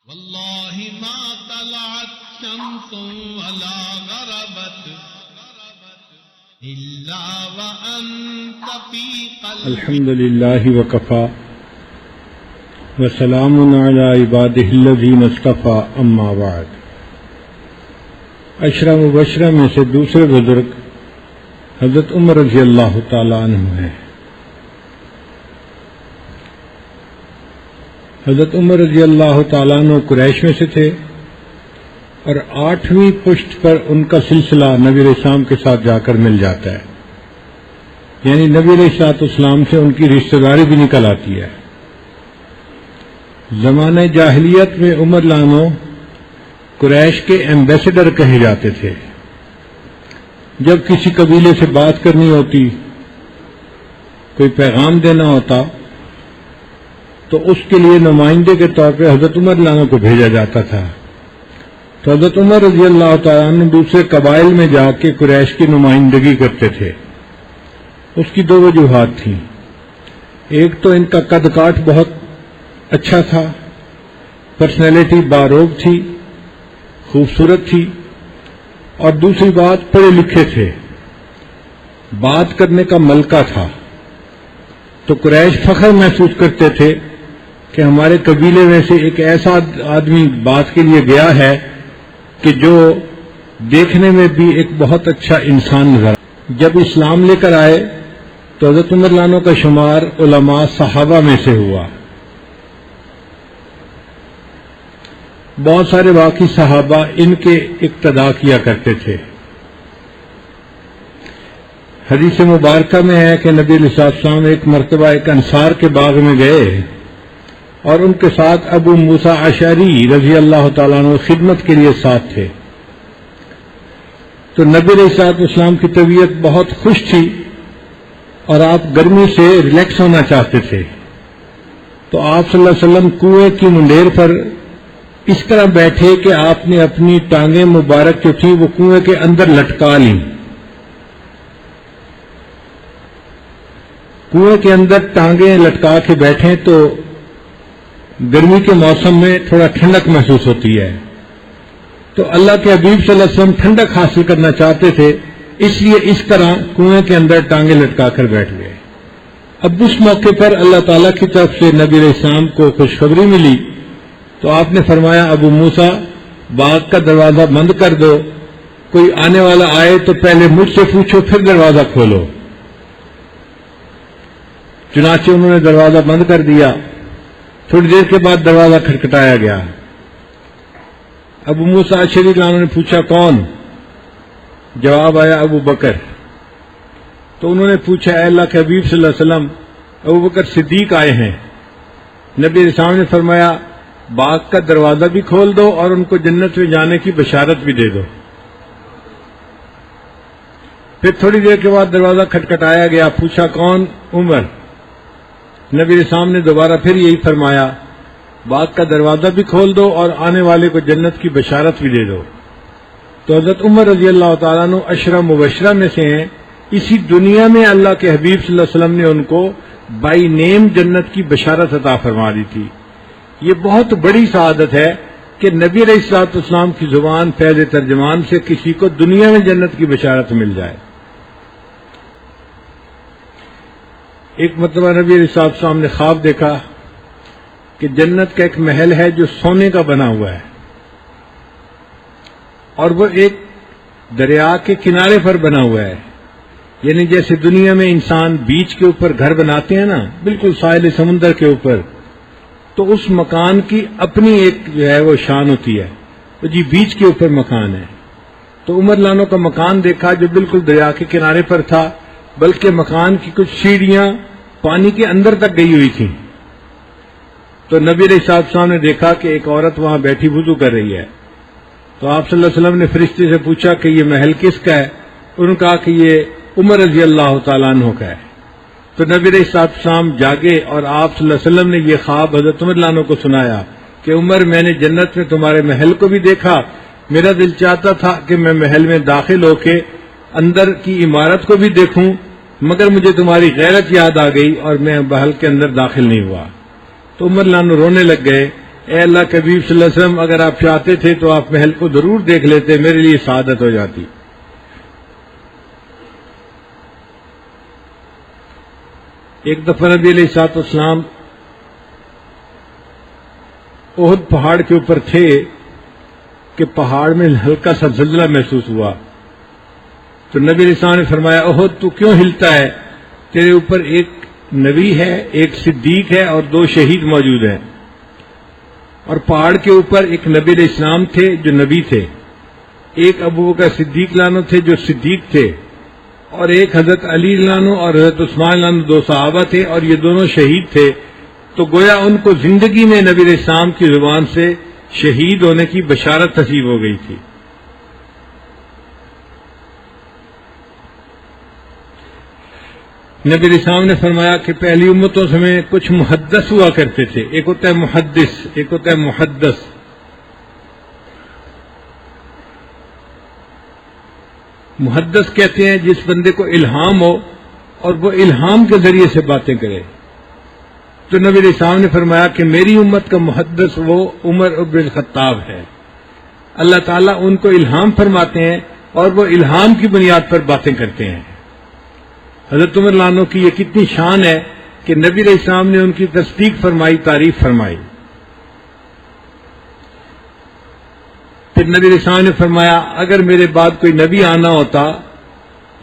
والله ما طلعت شمس ولا غربت إلا وأنت في قلبي. الحمد لله وكفى وسلام على عباده الذين اصطفى اما بعد. عشرہ مبشرہ میں سے دوسرے بزرگ حضرت عمر رضی اللہ تعالیٰ عنہ ہیں. حضرت عمر رضی اللہ تعالیٰ عنہ قریش میں سے تھے اور 8ویں پشت پر ان کا سلسلہ نبی علیہ السلام کے ساتھ جا کر مل جاتا ہے، یعنی نبی علیہ السلام سے ان کی رشتہ داری بھی نکل آتی ہے. زمانہ جاہلیت میں عمر لانو قریش کے ایمبیسڈر کہے جاتے تھے. جب کسی قبیلے سے بات کرنی ہوتی، کوئی پیغام دینا ہوتا، تو اس کے لیے نمائندے کے طور پہ حضرت عمر لانو کو بھیجا جاتا تھا. تو حضرت عمر رضی اللہ تعالیٰ عنہ دوسرے قبائل میں جا کے قریش کی نمائندگی کرتے تھے. اس کی 2 وجوہات تھیں. ایک تو ان کا قد کاٹ بہت اچھا تھا، پرسنالٹی باروب تھی، خوبصورت تھی، اور دوسری بات پڑھے لکھے تھے، بات کرنے کا ملکہ تھا. تو قریش فخر محسوس کرتے تھے کہ ہمارے قبیلے میں سے ایک ایسا آدمی بات کے لیے گیا ہے کہ جو دیکھنے میں بھی ایک بہت اچھا انسان نظر آیا. جب اسلام لے کر آئے تو حضرت عمر لانو کا شمار علماء صحابہ میں سے ہوا. بہت سارے باقی صحابہ ان کے اقتدا کیا کرتے تھے. حدیث مبارکہ میں ہے کہ نبی علیہ السلام ایک مرتبہ ایک انصار کے باغ میں گئے اور ان کے ساتھ ابو موسیٰ اشعری رضی اللہ تعالیٰ عنہ خدمت کے لیے ساتھ تھے. تو نبی علیہ السلام کی طبیعت بہت خوش تھی اور آپ گرمی سے ریلیکس ہونا چاہتے تھے. تو آپ صلی اللہ علیہ وسلم کنویں کی منڈیر پر اس طرح بیٹھے کہ آپ نے اپنی ٹانگیں مبارک جو تھی وہ کنویں کے اندر لٹکا لیں. کنویں کے اندر ٹانگیں لٹکا کے بیٹھیں تو گرمی کے موسم میں تھوڑا ٹھنڈک محسوس ہوتی ہے. تو اللہ کے حبیب صلی اللہ علیہ وسلم ٹھنڈک حاصل کرنا چاہتے تھے، اس لیے اس طرح کنویں کے اندر ٹانگیں لٹکا کر بیٹھ گئے. اب اس موقع پر اللہ تعالیٰ کی طرف سے نبی علیہ السلام کو خوشخبری ملی. تو آپ نے فرمایا ابو موسیٰ باغ کا دروازہ بند کر دو، کوئی آنے والا آئے تو پہلے مجھ سے پوچھو پھر دروازہ کھولو. چنانچہ انہوں نے دروازہ بند کر دیا. تھوڑی دیر کے بعد دروازہ کھٹکھٹایا گیا. ابو موسیٰ اشعری نے پوچھا کون؟ جواب آیا ابو بکر. تو انہوں نے پوچھا اے اللہ کے حبیب صلی اللہ علیہ وسلم، ابو بکر صدیق آئے ہیں. نبی علیہ السلام نے فرمایا باغ کا دروازہ بھی کھول دو اور ان کو جنت میں جانے کی بشارت بھی دے دو. پھر تھوڑی دیر کے بعد دروازہ کھٹکھٹایا گیا. پوچھا کون؟ عمر. نبی علیہ السلام نے دوبارہ پھر یہی فرمایا باغ کا دروازہ بھی کھول دو اور آنے والے کو جنت کی بشارت بھی دے دو. تو حضرت عمر رضی اللہ تعالیٰ عنہ عشرہ مبشرہ میں سے ہیں. اسی دنیا میں اللہ کے حبیب صلی اللہ علیہ وسلم نے ان کو بائی نیم جنت کی بشارت عطا فرما دی تھی. یہ بہت بڑی سعادت ہے کہ نبی علیہ السلام کی زبان فیض ترجمان سے کسی کو دنیا میں جنت کی بشارت مل جائے. ایک مرتبہ نبی علیہ السلام نے خواب دیکھا کہ جنت کا ایک محل ہے جو سونے کا بنا ہوا ہے، اور وہ ایک دریا کے کنارے پر بنا ہوا ہے. یعنی جیسے دنیا میں انسان بیچ کے اوپر گھر بناتے ہیں نا، بالکل ساحل سمندر کے اوپر، تو اس مکان کی اپنی ایک جو ہے وہ شان ہوتی ہے. تو جی بیچ کے اوپر مکان ہے. تو عمر لانو کا مکان دیکھا جو بالکل دریا کے کنارے پر تھا، بلکہ مکان کی کچھ سیڑھیاں پانی کے اندر تک گئی ہوئی تھیں. تو نبی علیہ السلام نے دیکھا کہ ایک عورت وہاں بیٹھی وضو کر رہی ہے. تو آپ صلی اللہ علیہ وسلم نے فرشتے سے پوچھا کہ یہ محل کس کا ہے؟ انہوں نے کہا کہ یہ عمر رضی اللہ تعالیٰ عنہ کا ہے. تو نبی علیہ السلام جاگے اور آپ صلی اللہ علیہ وسلم نے یہ خواب حضرت عمر لانو کو سنایا کہ عمر میں نے جنت میں تمہارے محل کو بھی دیکھا، میرا دل چاہتا تھا کہ میں محل میں داخل ہو کے اندر کی عمارت کو بھی دیکھوں، مگر مجھے تمہاری غیرت یاد آ گئی اور میں محل کے اندر داخل نہیں ہوا. تو عمر لانو رونے لگ گئے اے اللہ کے حبیب صلی اللہ علیہ وسلم، اگر آپ چاہتے تھے تو آپ محل کو ضرور دیکھ لیتے، میرے لیے سعادت ہو جاتی۔ ایک دفعہ نبی علیہ الصلوۃ والسلام احد پہاڑ کے اوپر تھے کہ پہاڑ میں ہلکا سا زلزلہ محسوس ہوا، تو نبی علیہ السلام نے فرمایا احد تو کیوں ہلتا ہے؟ تیرے اوپر ایک نبی ہے، ایک صدیق ہے اور 2 شہید موجود ہیں۔ اور پہاڑ کے اوپر ایک نبی علیہ السلام تھے جو نبی تھے، ایک ابو بکر صدیق لانو تھے جو صدیق تھے، اور ایک حضرت علی لانو اور حضرت عثمان لانو 2 صحابہ تھے، اور یہ دونوں شہید تھے۔ تو گویا ان کو زندگی میں نبی علیہ السلام کی زبان سے شہید ہونے کی بشارت نصیب ہو گئی تھی۔ نبی علیہ السلام نے فرمایا کہ پہلی امتوں سے میں کچھ محدث ہوا کرتے تھے، ایک ہوتا ہے محدث، ایک ہوتا ہے محدث۔ محدث کہتے ہیں جس بندے کو الہام ہو اور وہ الہام کے ذریعے سے باتیں کرے۔ تو نبی علیہ السلام نے فرمایا کہ میری امت کا محدث وہ عمر بن الخطاب ہے، اللہ تعالیٰ ان کو الہام فرماتے ہیں اور وہ الہام کی بنیاد پر باتیں کرتے ہیں۔ حضرت عمر لانو کی یہ کتنی شان ہے کہ نبی علیہ السلام نے ان کی تصدیق فرمائی، تعریف فرمائی۔ پھر نبی علیہ السلام نے فرمایا اگر میرے بعد کوئی نبی آنا ہوتا،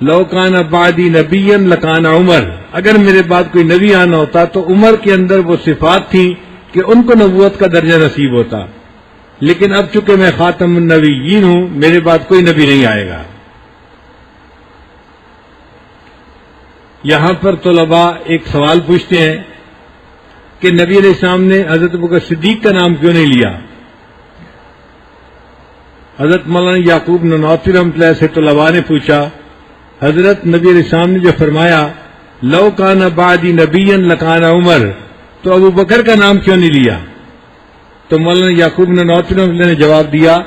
لو کان بعدی نبی لکان عمر، اگر میرے بعد کوئی نبی آنا ہوتا تو عمر کے اندر وہ صفات تھیں کہ ان کو نبوت کا درجہ نصیب ہوتا، لیکن اب چونکہ میں خاتم النبیین ہوں، میرے بعد کوئی نبی نہیں آئے گا۔ یہاں پر طلباء ایک سوال پوچھتے ہیں کہ نبی علیہ السلام نے حضرت ابوبکر صدیق کا نام کیوں نہیں لیا؟ حضرت مولانا یعقوب نانوتوی رحمۃ اللہ سے طلباء نے پوچھا، حضرت نبی علیہ السلام نے جو فرمایا لو کان بعدی نبی لکان عمر، تو ابو بکر کا نام کیوں نہیں لیا؟ تو مولانا یعقوب نانوتوی رحمۃ اللہ نے جواب دیا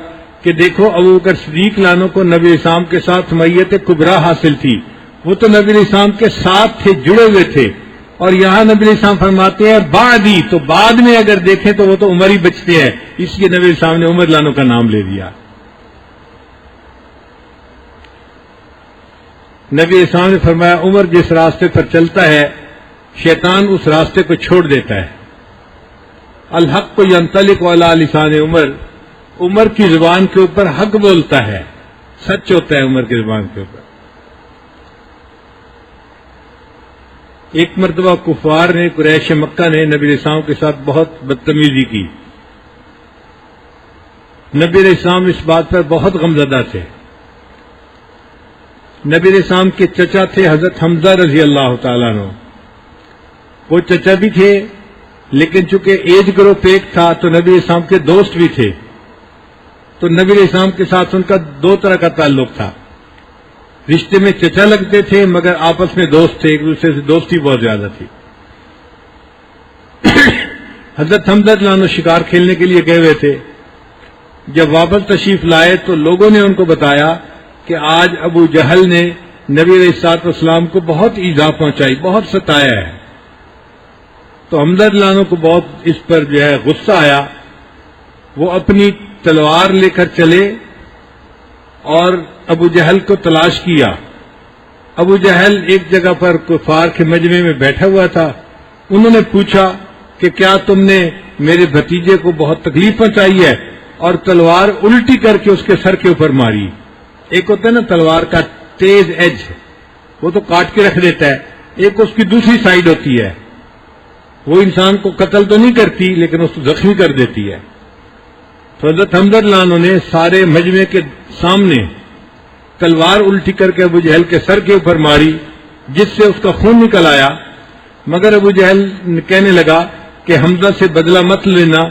کہ دیکھو ابو بکر صدیق لانو کو نبی علیہ السلام کے ساتھ میت کبریٰ حاصل تھی، وہ تو نبی علیہ السلام کے ساتھ تھے، جڑے ہوئے تھے، اور یہاں نبی علیہ السلام فرماتے ہیں بعدی، تو بعد میں اگر دیکھیں تو وہ تو عمر ہی بچتے ہیں، اس لیے نبی علیہ السلام نے عمر لانو کا نام لے دیا۔ نبی علیہ السلام نے فرمایا عمر جس راستے پر چلتا ہے شیطان اس راستے کو چھوڑ دیتا ہے۔ الحق کو ینطلق علی لسان عمر، عمر کی زبان کے اوپر حق بولتا ہے، سچ ہوتا ہے عمر کی زبان کے اوپر۔ ایک مرتبہ کفار نے، قریش مکہ نے نبی علیہ السلام کے ساتھ بہت بدتمیزی کی۔ نبی علیہ السلام اس بات پر بہت غمزدہ تھے۔ نبی علیہ السلام کے چچا تھے حضرت حمزہ رضی اللہ تعالیٰ عنہ، وہ چچا بھی تھے لیکن چونکہ ایج گروپ ایک تھا تو نبی علیہ السلام کے دوست بھی تھے، تو نبی علیہ السلام کے ساتھ ان کا 2 طرح کا تعلق تھا، رشتے میں چچا لگتے تھے مگر آپس میں دوست تھے، ایک دوسرے سے دوستی بہت زیادہ تھی۔ حضرت حمزہ رضی اللہ عنہ شکار کھیلنے کے لیے گئے ہوئے تھے، جب واپس تشریف لائے تو لوگوں نے ان کو بتایا کہ آج ابو جہل نے نبی علیہ الصلوۃ والسلام کو بہت ایذا پہنچائی، بہت ستایا ہے۔ تو حمزہ رضی اللہ عنہ کو بہت اس پر جو ہے غصہ آیا، وہ اپنی تلوار لے کر چلے اور ابو جہل کو تلاش کیا۔ ابو جہل ایک جگہ پر کفار کے مجمع میں بیٹھا ہوا تھا، انہوں نے پوچھا کہ کیا تم نے میرے بھتیجے کو بہت تکلیف پہنچائی ہے، اور تلوار الٹی کر کے اس کے سر کے اوپر ماری۔ ایک ہوتا ہے نا تلوار کا تیز ایج، وہ تو کاٹ کے رکھ دیتا ہے، ایک اس کی دوسری سائیڈ ہوتی ہے، وہ انسان کو قتل تو نہیں کرتی لیکن اس کو زخمی کر دیتی ہے۔ تو حضرت حمزہ رضی اللہ عنہ نے سارے مجمع کے سامنے تلوار الٹی کر کے ابو جہل کے سر کے اوپر ماری، جس سے اس کا خون نکل آیا، مگر ابو جہل کہنے لگا کہ حمزہ سے بدلہ مت لینا،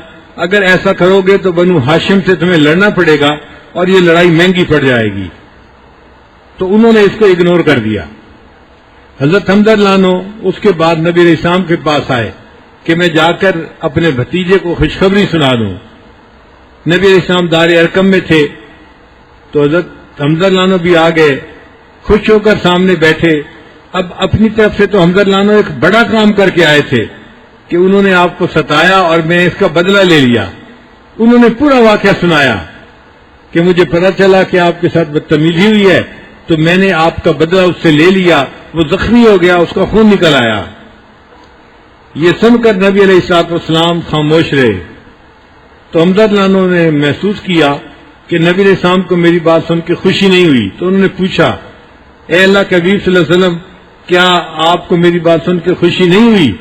اگر ایسا کرو گے تو بنو ہاشم سے تمہیں لڑنا پڑے گا اور یہ لڑائی مہنگی پڑ جائے گی۔ تو انہوں نے اس کو اگنور کر دیا۔ حضرت حمزہ رضی اللہ عنہ اس کے بعد نبی علیہ السلام کے پاس آئے کہ میں جا کر اپنے بھتیجے کو خوشخبری سنا دوں۔ نبی علیہ السلام دار ارقم میں تھے تو حضرت حمزہ رضی اللہ عنہ بھی آ گئے، خوش ہو کر سامنے بیٹھے۔ اب اپنی طرف سے تو حمزہ رضی اللہ عنہ ایک بڑا کام کر کے آئے تھے، کہ انہوں نے آپ کو ستایا اور میں اس کا بدلہ لے لیا. انہوں نے پورا واقعہ سنایا کہ مجھے پتا چلا کہ آپ کے ساتھ بدتمیزی ہوئی ہے تو میں نے آپ کا بدلہ اس سے لے لیا. وہ زخمی ہو گیا, اس کا خون نکل آیا. یہ سن کر نبی علیہ الصلوۃ والسلام خاموش رہے. تو حمزہ رضی اللہ عنہ نے محسوس کیا کہ نبی علیہ السلام کو میری بات سن کے خوشی نہیں ہوئی. تو انہوں نے پوچھا, اے اللہ کے حبیب صلی اللہ علیہ وسلم, کیا آپ کو میری بات سن کے خوشی نہیں ہوئی؟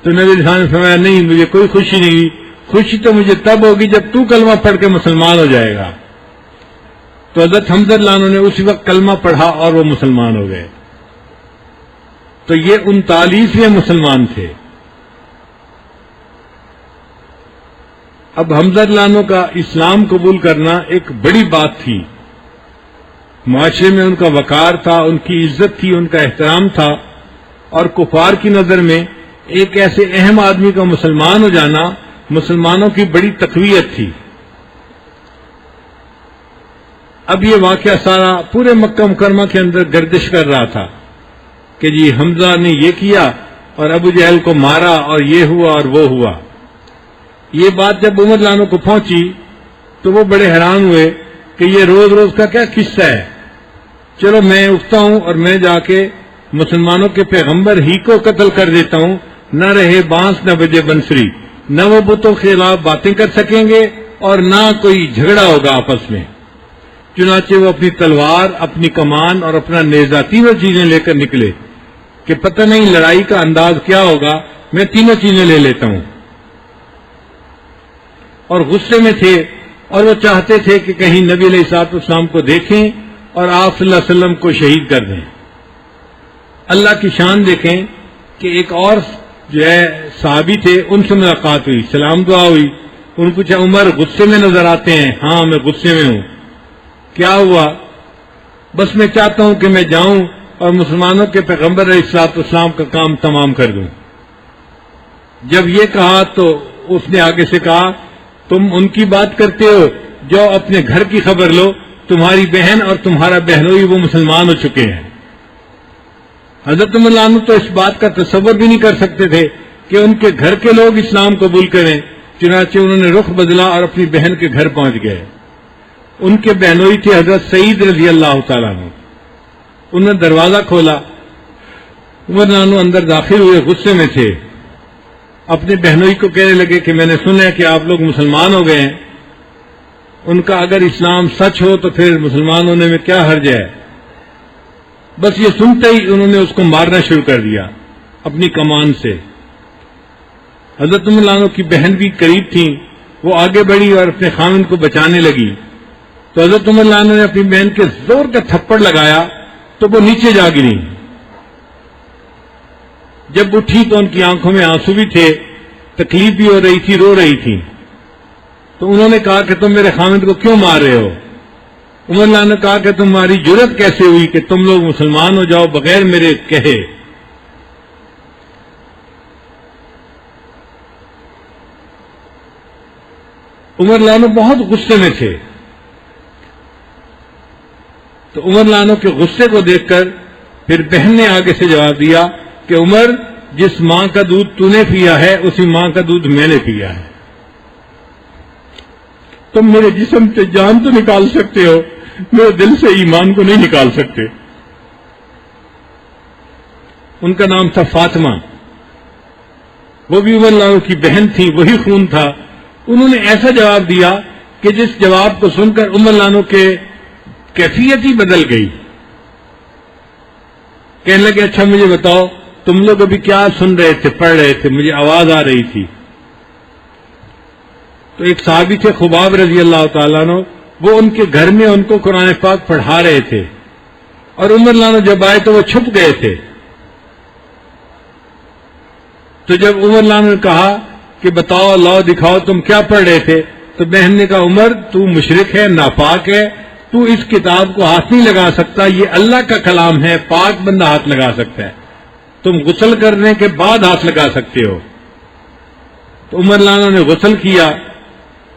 تو نبی علیہ السلام نے فرمایا, نہیں, مجھے کوئی خوشی نہیں ہوئی. خوشی تو مجھے تب ہوگی جب تو کلمہ پڑھ کے مسلمان ہو جائے گا. تو حضرت حمزہ رضی اللہ عنہ نے اسی وقت کلمہ پڑھا اور وہ مسلمان ہو گئے. تو یہ 39ویں مسلمان تھے. اب حمزہ رضی اللہ عنہ کا اسلام قبول کرنا ایک بڑی بات تھی. معاشرے میں ان کا وقار تھا, ان کی عزت تھی, ان کا احترام تھا, اور کفار کی نظر میں ایک ایسے اہم آدمی کا مسلمان ہو جانا مسلمانوں کی بڑی تقویت تھی. اب یہ واقعہ سارا پورے مکہ مکرمہ کے اندر گردش کر رہا تھا کہ جی حمزہ نے یہ کیا اور ابو جہل کو مارا اور یہ ہوا اور وہ ہوا. یہ بات جب عمر رضی اللہ عنہ کو پہنچی تو وہ بڑے حیران ہوئے کہ یہ روز روز کا کیا قصہ ہے. چلو میں اٹھتا ہوں اور میں جا کے مسلمانوں کے پیغمبر ہی کو قتل کر دیتا ہوں, نہ رہے بانس نہ بجے بنسری, نہ وہ بتوں کے خلاف باتیں کر سکیں گے اور نہ کوئی جھگڑا ہوگا آپس میں. چنانچہ وہ اپنی تلوار, اپنی کمان اور اپنا نیزہ تینوں چیزیں لے کر نکلے کہ پتہ نہیں لڑائی کا انداز کیا ہوگا, میں تینوں چیزیں لے لیتا ہوں. اور غصے میں تھے اور وہ چاہتے تھے کہ کہیں نبی علیہ الصلوۃ والسلام کو دیکھیں اور آپ صلی اللہ علیہ وسلم کو شہید کر دیں. اللہ کی شان دیکھیں کہ ایک اور جو ہے صحابی تھے, ان سے ملاقات ہوئی, سلام دعا ہوئی. انہوں نے پوچھا, عمر غصے میں نظر آتے ہیں؟ ہاں میں غصے میں ہوں. کیا ہوا؟ بس میں چاہتا ہوں کہ میں جاؤں اور مسلمانوں کے پیغمبر علیہ الصلوۃ والسلام کا کام تمام کر دوں. جب یہ کہا تو اس نے آگے سے کہا, تم ان کی بات کرتے ہو جو اپنے گھر کی خبر لو, تمہاری بہن اور تمہارا بہنوئی وہ مسلمان ہو چکے ہیں. حضرت عمر رضی اللہ عنہ تو اس بات کا تصور بھی نہیں کر سکتے تھے کہ ان کے گھر کے لوگ اسلام قبول کریں. چنانچہ انہوں نے رخ بدلا اور اپنی بہن کے گھر پہنچ گئے. ان کے بہنوئی تھے حضرت سعید رضی اللہ تعالیٰ عنہ. انہوں نے دروازہ کھولا. عمر رضی اللہ عنہ اندر داخل ہوئے, غصے میں تھے. اپنے بہنوئی کو کہنے لگے کہ میں نے سنا کہ آپ لوگ مسلمان ہو گئے ہیں. ان کا اگر اسلام سچ ہو تو پھر مسلمان ہونے میں کیا حرج ہے. بس یہ سنتے ہی انہوں نے اس کو مارنا شروع کر دیا اپنی کمان سے. حضرت عمر رضی اللہ عنہ کی بہن بھی قریب تھیں, وہ آگے بڑھی اور اپنے خاوند کو بچانے لگی. تو حضرت عمر رضی اللہ عنہ نے اپنی بہن کے زور کا تھپڑ لگایا تو وہ نیچے جا گری. جب اٹھی تو ان کی آنکھوں میں آنسو بھی تھے, تکلیف بھی ہو رہی تھی, رو رہی تھی. تو انہوں نے کہا کہ تم میرے خاوند کو کیوں مار رہے ہو؟ عمر اللہ نے کہا کہ تمہاری جرت کیسے ہوئی کہ تم لوگ مسلمان ہو جاؤ بغیر میرے کہے. عمر اللہ بہت غصے میں تھے. تو عمر اللہ کے غصے کو دیکھ کر پھر بہن نے آگے سے جواب دیا کہ عمر, جس ماں کا دودھ تو نے پیا ہے اسی ماں کا دودھ میں نے پیا ہے. تم میرے جسم سے جان تو نکال سکتے ہو, میرے دل سے ایمان کو نہیں نکال سکتے. ان کا نام تھا فاطمہ, وہ بھی عمر اللہ کی بہن تھی, وہی خون تھا. انہوں نے ایسا جواب دیا کہ جس جواب کو سن کر عمر اللہ کے کیفیت ہی بدل گئی. کہنے لگے, اچھا مجھے بتاؤ تم لوگ ابھی کیا سن رہے تھے, پڑھ رہے تھے, مجھے آواز آ رہی تھی. تو ایک صحابی تھے خباب رضی اللہ تعالیٰ عنہ, وہ ان کے گھر میں ان کو قرآن پاک پڑھا رہے تھے, اور عمر اللہ جب آئے تو وہ چھپ گئے تھے. تو جب عمر اللہ نے کہا کہ بتاؤ, لاؤ دکھاؤ تم کیا پڑھ رہے تھے, تو بہن نے کہا, عمر تو مشرک ہے, ناپاک ہے, تو اس کتاب کو ہاتھ نہیں لگا سکتا, یہ اللہ کا کلام ہے, پاک بندہ ہاتھ لگا سکتا ہے, تم غسل کرنے کے بعد ہاتھ لگا سکتے ہو. تو عمر اللہ نے غسل کیا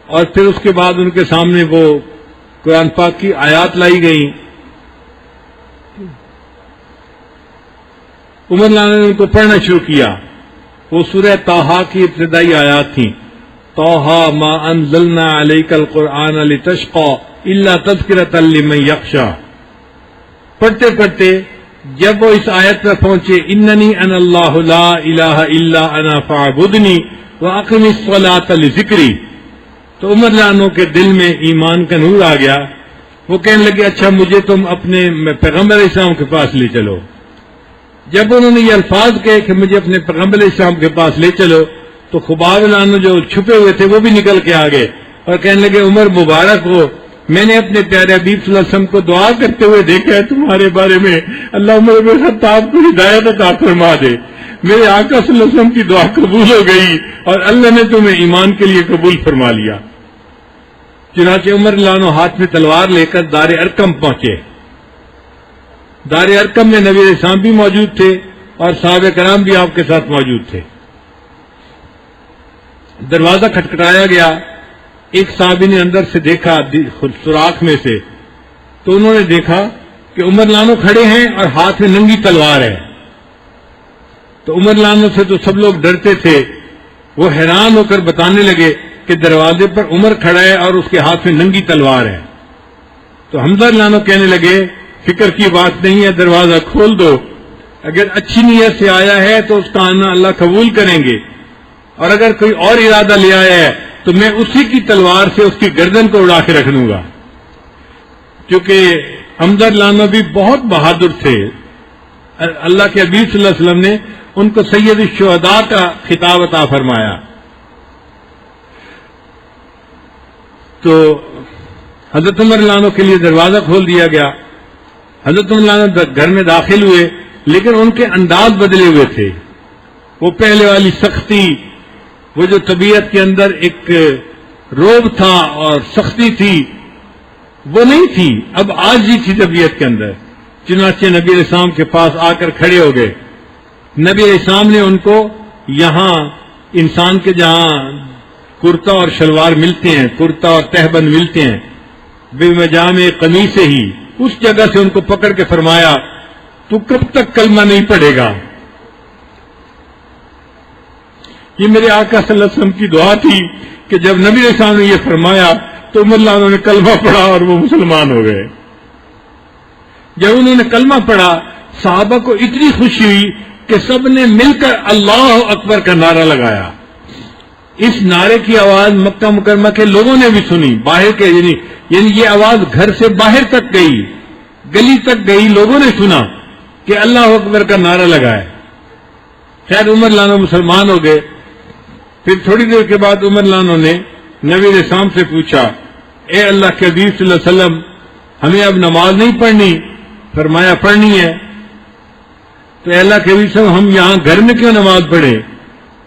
اور پھر اس کے بعد ان کے سامنے وہ قرآن پاک کی آیات لائی گئی. عمر اللہ نے ان کو پڑھنا شروع کیا. وہ سورہ طٰہٰ کی ابتدائی آیات تھیں. طٰہٰ ما انزلنا علیک القرآن لتشقی الا تذکرۃ لمن یخشی. پڑھتے پڑھتے جب وہ اس آیت پر پہنچے اننی انا اللہ لا الہ الا انا فاعبدنی واقم الصلاۃ لذکری، تو عمر رضی اللہ عنہ کے دل میں ایمان کا نور آ گیا. وہ کہنے لگے اچھا مجھے تم اپنے پیغمبر علیہ السلام کے پاس لے چلو. جب انہوں نے یہ الفاظ کہے کہ مجھے اپنے پیغمبر علیہ السلام کے پاس لے چلو تو خباب رضی اللہ عنہ جو چھپے ہوئے تھے وہ بھی نکل کے آ گئے اور کہنے لگے عمر مبارک ہو، میں نے اپنے پیارے حبیب صلی اللہ علیہ وسلم کو دعا کرتے ہوئے دیکھا ہے تمہارے بارے میں، اللہ عمر بن خطاب کو ہدایت عطا فرما دے. میرے آقا صلی اللہ علیہ وسلم کی دعا قبول ہو گئی اور اللہ نے تمہیں ایمان کے لیے قبول فرما لیا. چنانچہ عمر رضی اللہ عنہ ہاتھ میں تلوار لے کر دار ارقم پہنچے. دار ارقم میں نبی علیہ السلام بھی موجود تھے اور صحابہ کرام بھی آپ کے ساتھ موجود تھے. دروازہ کھٹکھٹایا گیا. ایک صحابی نے اندر سے دیکھا سوراخ میں سے، تو انہوں نے دیکھا کہ عمر رضی اللہ عنہ کھڑے ہیں اور ہاتھ میں ننگی تلوار ہے. تو عمر رضی اللہ عنہ سے تو سب لوگ ڈرتے تھے. وہ حیران ہو کر بتانے لگے کہ دروازے پر عمر کھڑا ہے اور اس کے ہاتھ میں ننگی تلوار ہے. تو حمزہ رضی اللہ عنہ کہنے لگے فکر کی بات نہیں ہے، دروازہ کھول دو. اگر اچھی نیت سے آیا ہے تو اس کا آنا اللہ قبول کریں گے، اور اگر کوئی اور ارادہ لے آیا ہے تو میں اسی کی تلوار سے اس کی گردن کو اڑا کے رکھ لوں گا. کیونکہ حمزہ رضی اللہ عنہ بھی بہت بہادر تھے. اللہ کے حبیب صلی اللہ علیہ وسلم نے ان کو سید الشہداء کا خطاب عطا فرمایا. تو حضرت عمر رضی اللہ عنہ کے لیے دروازہ کھول دیا گیا. حضرت عمر رضی اللہ عنہ گھر میں داخل ہوئے، لیکن ان کے انداز بدلے ہوئے تھے. وہ پہلے والی سختی، وہ جو طبیعت کے اندر ایک روب تھا اور سختی تھی وہ نہیں تھی. اب عاجزی تھی طبیعت کے اندر. چنانچہ نبی علیہ السلام کے پاس آ کر کھڑے ہو گئے. نبی علیہ السلام نے ان کو یہاں انسان کے جہاں کرتا اور شلوار ملتے ہیں، کرتا اور تہبند ملتے ہیں، بے مجامع قمیص ہی، اس جگہ سے ان کو پکڑ کے فرمایا تو کب تک کلمہ نہیں پڑھے گا؟ یہ میرے آقا صلی اللہ علیہ وسلم کی دعا تھی کہ جب نبی علیہ السلام نے یہ فرمایا تو عمر رضی اللہ عنہ نے کلمہ پڑھا اور وہ مسلمان ہو گئے. جب انہوں نے کلمہ پڑھا صحابہ کو اتنی خوشی ہوئی کہ سب نے مل کر اللہ اکبر کا نعرہ لگایا. اس نعرے کی آواز مکہ مکرمہ کے لوگوں نے بھی سنی، باہر کے یعنی یہ آواز گھر سے باہر تک گئی، گلی تک گئی، لوگوں نے سنا کہ اللہ اکبر کا نعرہ لگایا. خیر عمر رضی اللہ عنہ مسلمان ہو گئے. پھر تھوڑی دیر کے بعد عمر رضی اللہ عنہ نے نبی علیہ السلام سے پوچھا اے اللہ کے حبیب صلی اللہ علیہ وسلم ہمیں اب نماز نہیں پڑھنی؟ فرمایا پڑھنی ہے. تو اے اللہ کے حبیب صلی اللہ علیہ وسلم ہم یہاں گھر میں کیوں نماز پڑھیں؟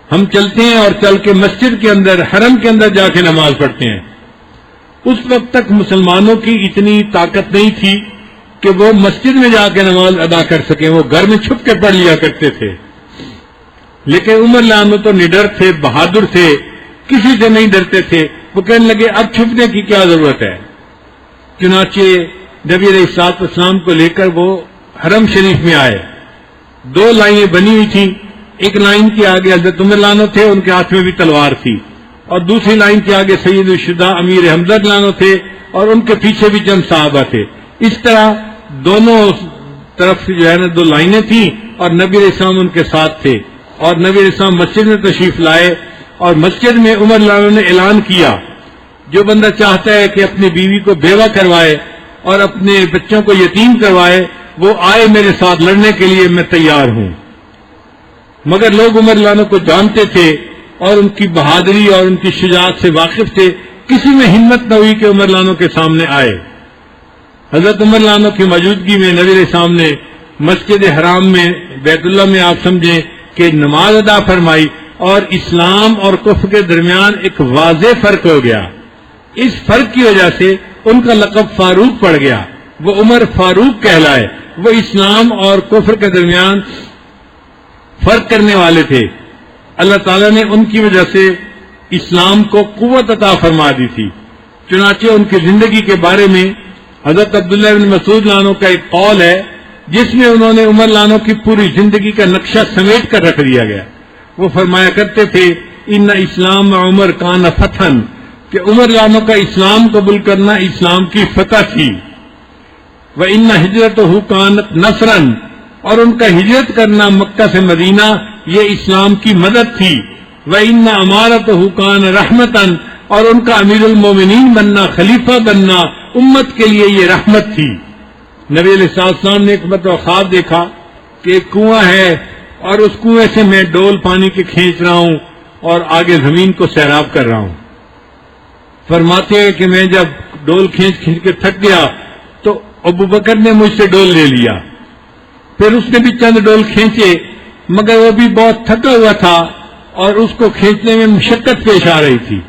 ہم چلتے ہیں اور چل کے مسجد کے اندر، حرم کے اندر جا کے نماز پڑھتے ہیں. اس وقت تک مسلمانوں کی اتنی طاقت نہیں تھی کہ وہ مسجد میں جا کے نماز ادا کر سکیں، وہ گھر میں چھپ کے پڑھ لیا کرتے تھے. لیکن عمر رضی اللہ عنہ تو نڈر تھے، بہادر تھے، کسی سے نہیں ڈرتے تھے. وہ کہنے لگے اب چھپنے کی کیا ضرورت ہے. چنانچہ نبی علیہ الصلوۃ والسلام کو لے کر وہ حرم شریف میں آئے. 2 لائنیں بنی ہوئی تھیں. ایک لائن کے آگے حضرت عمر رضی اللہ عنہ تھے، ان کے ہاتھ میں بھی تلوار تھی، اور دوسری لائن کے آگے سید الشہداء امیر حمزہ رضی اللہ عنہ تھے اور ان کے پیچھے بھی چند صحابہ تھے. اس طرح دونوں طرف سے جو ہے نا 2 لائنیں تھیں اور نبی علیہ السلام ان کے ساتھ تھے. اور نبی علیہ السلام مسجد میں تشریف لائے اور مسجد میں عمر رضی اللہ عنہ نے اعلان کیا جو بندہ چاہتا ہے کہ اپنی بیوی کو بیوہ کروائے اور اپنے بچوں کو یتیم کروائے وہ آئے میرے ساتھ لڑنے کے لیے، میں تیار ہوں. مگر لوگ عمر رضی اللہ عنہ کو جانتے تھے اور ان کی بہادری اور ان کی شجاعت سے واقف تھے. کسی میں ہمت نہ ہوئی کہ عمر رضی اللہ عنہ کے سامنے آئے. حضرت عمر رضی اللہ عنہ کی موجودگی میں نبی علیہ السلام نے مسجد حرام میں بیت اللہ میں آپ سمجھیں کہ نماز ادا فرمائی اور اسلام اور کفر کے درمیان ایک واضح فرق ہو گیا. اس فرق کی وجہ سے ان کا لقب فاروق پڑ گیا. وہ عمر فاروق کہلائے. وہ اسلام اور کفر کے درمیان فرق کرنے والے تھے. اللہ تعالیٰ نے ان کی وجہ سے اسلام کو قوت عطا فرما دی تھی. چنانچہ ان کی زندگی کے بارے میں حضرت عبداللہ بن مسعود عنہ کا ایک قول ہے جس میں انہوں نے عمر عنہ کی پوری زندگی کا نقشہ سمیٹ کر رکھ دیا گیا. وہ فرمایا کرتے تھے ان اسلام عمر کان فتحن، کہ عمر لانوں کا اسلام قبول کرنا اسلام کی فتح تھی، وَإِنَّ ہجرتہ کانت نصرن، اور ان کا ہجرت کرنا مکہ سے مدینہ یہ اسلام کی مدد تھی، وَإِنَّ امارتہ کان رحمتن، اور ان کا امیر المومنین بننا، خلیفہ بننا امت کے لیے یہ رحمت تھی۔ نبی علیہ السلام نے ایک مرتبہ خواب دیکھا کہ ایک کنواں ہے اور اس کنویں سے میں ڈول پانی کے کھینچ رہا ہوں اور آگے زمین کو سیراب کر رہا ہوں۔ فرماتے ہیں کہ میں جب ڈول کھینچ کے تھک گیا تو ابو بکر نے مجھ سے ڈول لے لیا، پھر اس نے بھی چند ڈول کھینچے، مگر وہ بھی بہت تھکا ہوا تھا اور اس کو کھینچنے میں مشقت پیش آ رہی تھی۔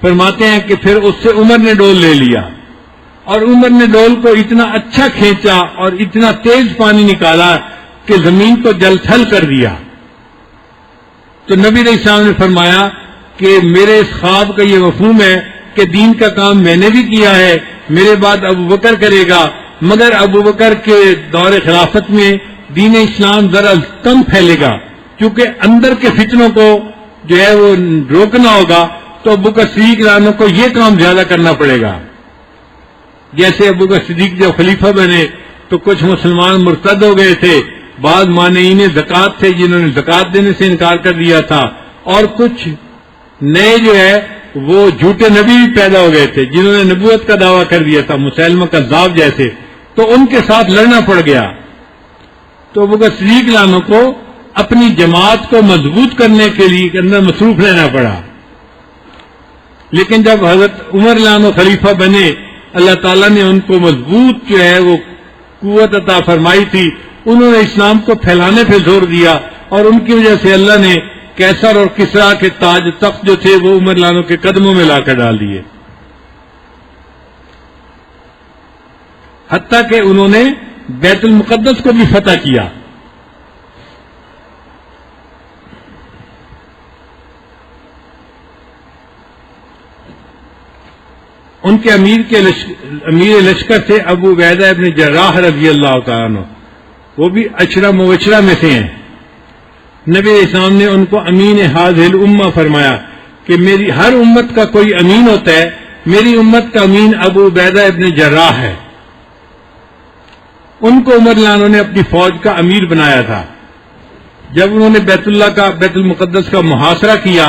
فرماتے ہیں کہ پھر اس سے عمر نے ڈول لے لیا اور عمر نے ڈول کو اتنا اچھا کھینچا اور اتنا تیز پانی نکالا کہ زمین کو جل تھل کر دیا۔ تو نبی علیہ السلام نے فرمایا کہ میرے اس خواب کا یہ مفہوم ہے کہ دین کا کام میں نے بھی کیا ہے، میرے بعد ابو بکر کرے گا، مگر ابو بکر کے دور خلافت میں دین اسلام ذرا کم پھیلے گا، کیونکہ اندر کے فتنوں کو جو ہے وہ روکنا ہوگا، تو ابو بکر صدیق رانوں کو یہ کام زیادہ کرنا پڑے گا۔ جیسے ابو بکر صدیق جب خلیفہ بنے تو کچھ مسلمان مرتد ہو گئے تھے، بعض مانعین زکوٰۃ تھے جنہوں نے زکوٰۃ دینے سے انکار کر دیا تھا، اور کچھ نئے جو ہے وہ جھوٹے نبی بھی پیدا ہو گئے تھے جنہوں نے نبوت کا دعویٰ کر دیا تھا، مسیلمہ کذاب جیسے، تو ان کے ساتھ لڑنا پڑ گیا۔ تو ابو بکر صدیق رانوں کو اپنی جماعت کو مضبوط کرنے کے لیے اندر مصروف رہنا پڑا۔ لیکن جب حضرت عمر لانو خلیفہ بنے، اللہ تعالیٰ نے ان کو مضبوط جو ہے وہ قوت عطا فرمائی تھی، انہوں نے اسلام کو پھیلانے پہ زور دیا، اور ان کی وجہ سے اللہ نے کیسر اور کسرا کے تاج تخت جو تھے وہ عمر لانو کے قدموں میں لا کر ڈال دیے، حتیٰ کہ انہوں نے بیت المقدس کو بھی فتح کیا۔ ان کے امیر لشکر تھے ابو عبیدہ ابن جراح رضی اللہ تعالیٰ عنہ، وہ بھی عشرہ مبشرہ میں سے ہیں۔ نبی علیہ السلام نے ان کو امین ہذہ الامہ فرمایا کہ میری ہر امت کا کوئی امین ہوتا ہے، میری امت کا امین ابو عبیدہ ابن جراح ہے۔ ان کو عمر لانو نے اپنی فوج کا امیر بنایا تھا۔ جب انہوں نے بیت المقدس کا محاصرہ کیا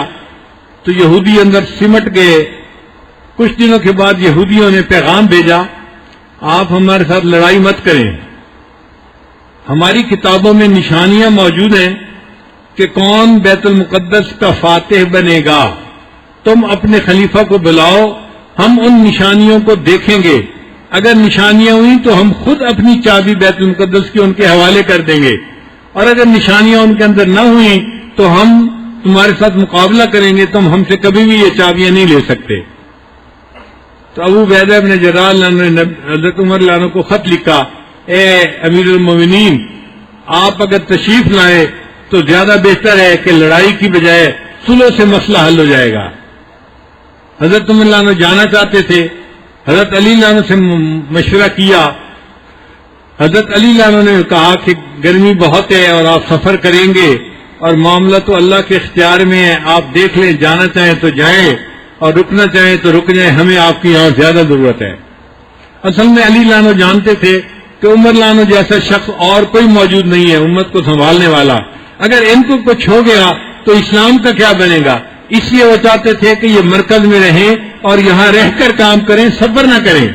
تو یہودی اندر سمٹ گئے۔ کچھ دنوں کے بعد یہودیوں نے پیغام بھیجا، آپ ہمارے ساتھ لڑائی مت کریں، ہماری کتابوں میں نشانیاں موجود ہیں کہ کون بیت المقدس کا فاتح بنے گا، تم اپنے خلیفہ کو بلاؤ، ہم ان نشانیوں کو دیکھیں گے، اگر نشانیاں ہوئیں تو ہم خود اپنی چابی بیت المقدس کی ان کے حوالے کر دیں گے، اور اگر نشانیاں ان کے اندر نہ ہوئیں تو ہم تمہارے ساتھ مقابلہ کریں گے، تم ہم سے کبھی بھی یہ چابیاں نہیں لے سکتے۔ تو ابو عبیدہ ابن جراح نے حضرت عمر لانو کو خط لکھا، اے امیر المومنین، آپ اگر تشریف لائیں تو زیادہ بہتر ہے کہ لڑائی کی بجائے صلح سے مسئلہ حل ہو جائے گا۔ حضرت عمر لانو جانا چاہتے تھے، حضرت علی لانو سے مشورہ کیا، حضرت علی لانو نے کہا کہ گرمی بہت ہے اور آپ سفر کریں گے اور معاملہ تو اللہ کے اختیار میں ہے، آپ دیکھ لیں، جانا چاہیں تو جائیں اور رکنا چاہیں تو رک جائیں، ہمیں آپ کی یہاں زیادہ ضرورت ہے۔ اصل میں علی لانو جانتے تھے کہ عمر لانو جیسا شخص اور کوئی موجود نہیں ہے امت کو سنبھالنے والا، اگر ان کو کچھ ہو گیا تو اسلام کا کیا بنے گا، اس لیے وہ چاہتے تھے کہ یہ مرکز میں رہیں اور یہاں رہ کر کام کریں، سفر نہ کریں۔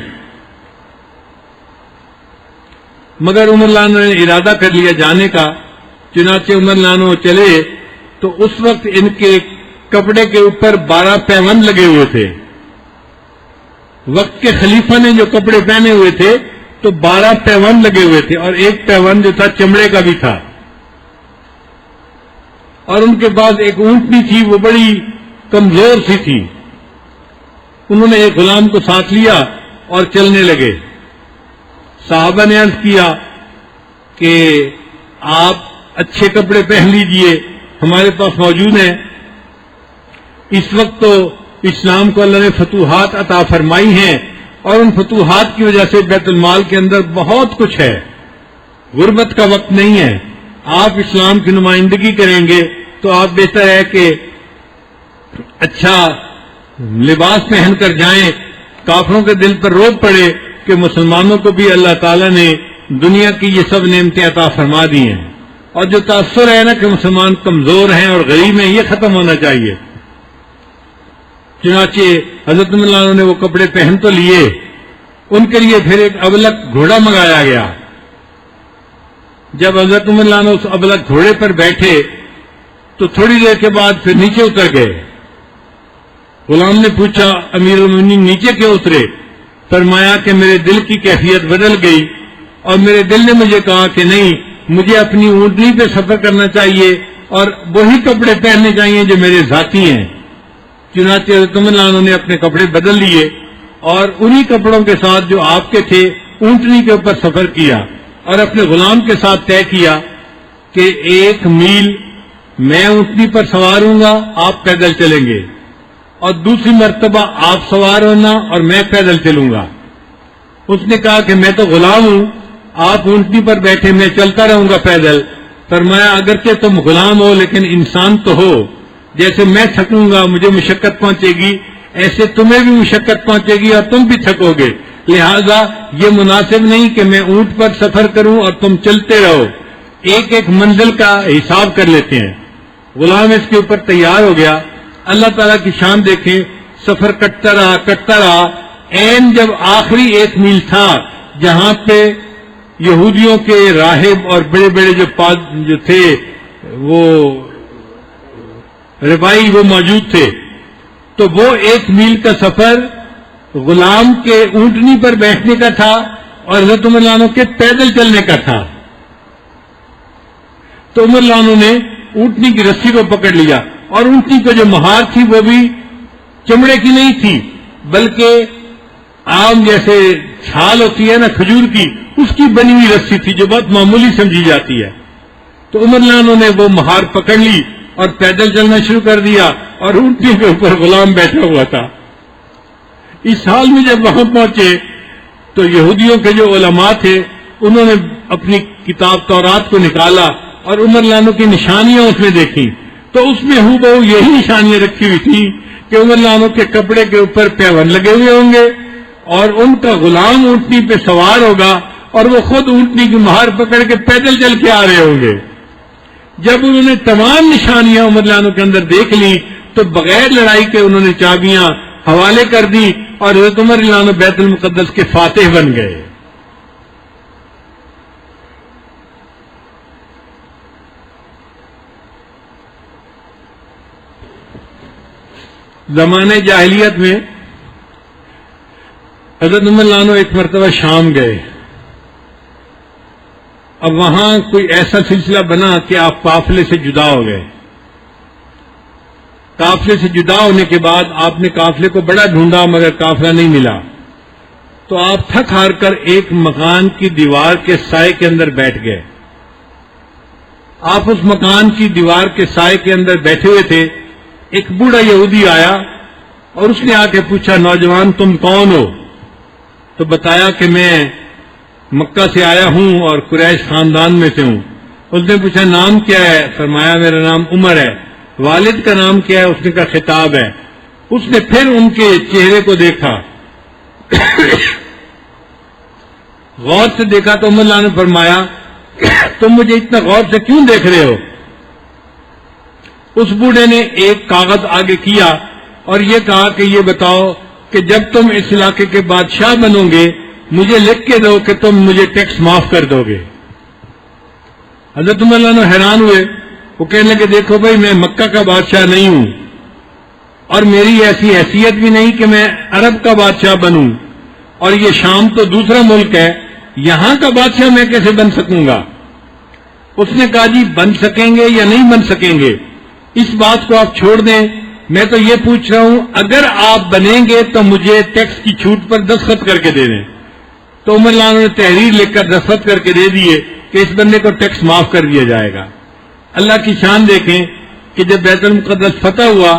مگر عمر لانو نے ارادہ کر لیا جانے کا، چنانچہ عمر لانو چلے تو اس وقت ان کے کپڑے کے اوپر 12 پیوند لگے ہوئے تھے۔ وقت کے خلیفہ نے جو کپڑے پہنے ہوئے تھے تو 12 پیوند لگے ہوئے تھے، اور ایک پیوند جو تھا چمڑے کا بھی تھا، اور ان کے پاس ایک اونٹنی تھی، وہ بڑی کمزور سی تھی۔ انہوں نے ایک غلام کو ساتھ لیا اور چلنے لگے۔ صحابہ نے عرض کیا کہ آپ اچھے کپڑے پہن لیجئے، ہمارے پاس موجود ہیں۔ اس وقت تو اسلام کو اللہ نے فتوحات عطا فرمائی ہیں، اور ان فتوحات کی وجہ سے بیت المال کے اندر بہت کچھ ہے، غربت کا وقت نہیں ہے، آپ اسلام کی نمائندگی کریں گے تو آپ بہتر ہے کہ اچھا لباس پہن کر جائیں. کافروں کے دل پر روب پڑے کہ مسلمانوں کو بھی اللہ تعالیٰ نے دنیا کی یہ سب نعمتیں عطا فرما دی ہیں، اور جو تاثر ہے نا کہ مسلمان کمزور ہیں اور غریب ہیں، یہ ختم ہونا چاہیے. چنانچہ حضرت عمر رضی اللہ عنہ نے وہ کپڑے پہن تو لیے، ان کے لیے پھر ایک ابلک گھوڑا منگایا گیا. جب حضرت عمر رضی اللہ عنہ اس ابلک گھوڑے پر بیٹھے تو تھوڑی دیر کے بعد پھر نیچے اتر گئے. غلام نے پوچھا امیر المومنین نیچے کیوں اترے؟ فرمایا کہ میرے دل کی کیفیت بدل گئی اور میرے دل نے مجھے کہا کہ نہیں، مجھے اپنی اونٹنی پہ سفر کرنا چاہیے اور وہی کپڑے پہننے چاہیے جو میرے ذاتی ہیں. چنانچہ حضرت عمر رضی اللہ عنہ نے اپنے کپڑے بدل لیے اور انہی کپڑوں کے ساتھ جو آپ کے تھے اونٹنی کے اوپر سفر کیا، اور اپنے غلام کے ساتھ طے کیا کہ 1 میل میں اونٹنی پر سوار ہوں گا، آپ پیدل چلیں گے، اور دوسری مرتبہ آپ سوار ہونا اور میں پیدل چلوں گا. اس نے کہا کہ میں تو غلام ہوں، آپ اونٹنی پر بیٹھے، میں چلتا رہوں گا پیدل. فرمایا اگرچہ تم غلام ہو لیکن انسان تو ہو، جیسے میں تھکوں گا مجھے مشقت پہنچے گی، ایسے تمہیں بھی مشقت پہنچے گی اور تم بھی تھکو گے، لہذا یہ مناسب نہیں کہ میں اونٹ پر سفر کروں اور تم چلتے رہو، ایک ایک منزل کا حساب کر لیتے ہیں. غلام اس کے اوپر تیار ہو گیا. اللہ تعالیٰ کی شان دیکھیں، سفر کٹتا رہا. عین جب آخری 1 میل تھا جہاں پہ یہودیوں کے راہب اور بڑے بڑے جو تھے وہ ربائی وہ موجود تھے، تو وہ 1 میل کا سفر غلام کے اونٹنی پر بیٹھنے کا تھا اور حضرت عمر رضی اللہ عنہ کے پیدل چلنے کا تھا. تو عمر رضی اللہ عنہ نے اونٹنی کی رسی کو پکڑ لیا، اور اونٹنی کو جو مہار تھی وہ بھی چمڑے کی نہیں تھی بلکہ عام جیسے چھال ہوتی ہے نا کھجور کی، اس کی بنی ہوئی رسی تھی جو بہت معمولی سمجھی جاتی ہے. تو عمر رضی اللہ عنہ نے وہ مہار پکڑ لی اور پیدل چلنا شروع کر دیا، اور اونٹنی کے اوپر غلام بیٹھا ہوا تھا. اس حال میں جب وہاں پہنچے تو یہودیوں کے جو علماء تھے انہوں نے اپنی کتاب تورات کو نکالا اور عمر رضی اللہ عنہ کی نشانیاں اس میں دیکھی، تو اس میں ہو بہو یہی نشانیاں رکھی ہوئی تھی کہ عمر رضی اللہ عنہ کے کپڑے کے اوپر پیون لگے ہوئے ہوں گے اور ان کا غلام اونٹنی پہ سوار ہوگا اور وہ خود اونٹنی کی مہار پکڑ کے پیدل چل کے آ رہے ہوں گے. جب انہوں نے تمام نشانیاں عمر رضی اللہ عنہ کے اندر دیکھ لی تو بغیر لڑائی کے انہوں نے چابیاں حوالے کر دی اور حضرت عمر رضی اللہ عنہ بیت المقدس کے فاتح بن گئے. زمانے جاہلیت میں حضرت عمر رضی اللہ عنہ ایک مرتبہ شام گئے. اب وہاں کوئی ایسا سلسلہ بنا کہ آپ قافلے سے جدا ہو گئے. قافلے سے جدا ہونے کے بعد آپ نے قافلے کو بڑا ڈھونڈا مگر قافلہ نہیں ملا، تو آپ تھک ہار کر ایک مکان کی دیوار کے سائے کے اندر بیٹھ گئے. آپ اس مکان کی دیوار کے سائے کے اندر بیٹھے ہوئے تھے. ایک بوڑھا یہودی آیا اور اس نے آ کے پوچھا نوجوان تم کون ہو؟ تو بتایا کہ میں مکہ سے آیا ہوں اور قریش خاندان میں سے ہوں. اس نے پوچھا نام کیا ہے؟ فرمایا میرا نام عمر ہے. والد کا نام کیا ہے؟ اس نے کہا خطاب ہے. اس نے پھر ان کے چہرے کو دیکھا غور سے دیکھا تو عمر رضی اللہ عنہ نے فرمایا تم مجھے اتنا غور سے کیوں دیکھ رہے ہو؟ اس بوڑھے نے ایک کاغذ آگے کیا اور یہ کہا کہ یہ بتاؤ کہ جب تم اس علاقے کے بادشاہ بنو گے مجھے لکھ کے دو کہ تم مجھے ٹیکس معاف کر دو گے. حضرت عمر رضی اللہ عنہ حیران ہوئے. وہ کہنے لگے دیکھو بھائی میں مکہ کا بادشاہ نہیں ہوں اور میری ایسی حیثیت بھی نہیں کہ میں عرب کا بادشاہ بنوں، اور یہ شام تو دوسرا ملک ہے، یہاں کا بادشاہ میں کیسے بن سکوں گا؟ اس نے کہا جی بن سکیں گے یا نہیں بن سکیں گے اس بات کو آپ چھوڑ دیں، میں تو یہ پوچھ رہا ہوں اگر آپ بنیں گے تو مجھے ٹیکس کی چھوٹ پر دستخط کر کے دے دیں. تو عمر رضی اللہ عنہ نے تحریر لکھ کر دستخط کر کے دے دیے کہ اس بندے کو ٹیکس معاف کر دیا جائے گا. اللہ کی شان دیکھیں کہ جب بیت المقدس فتح ہوا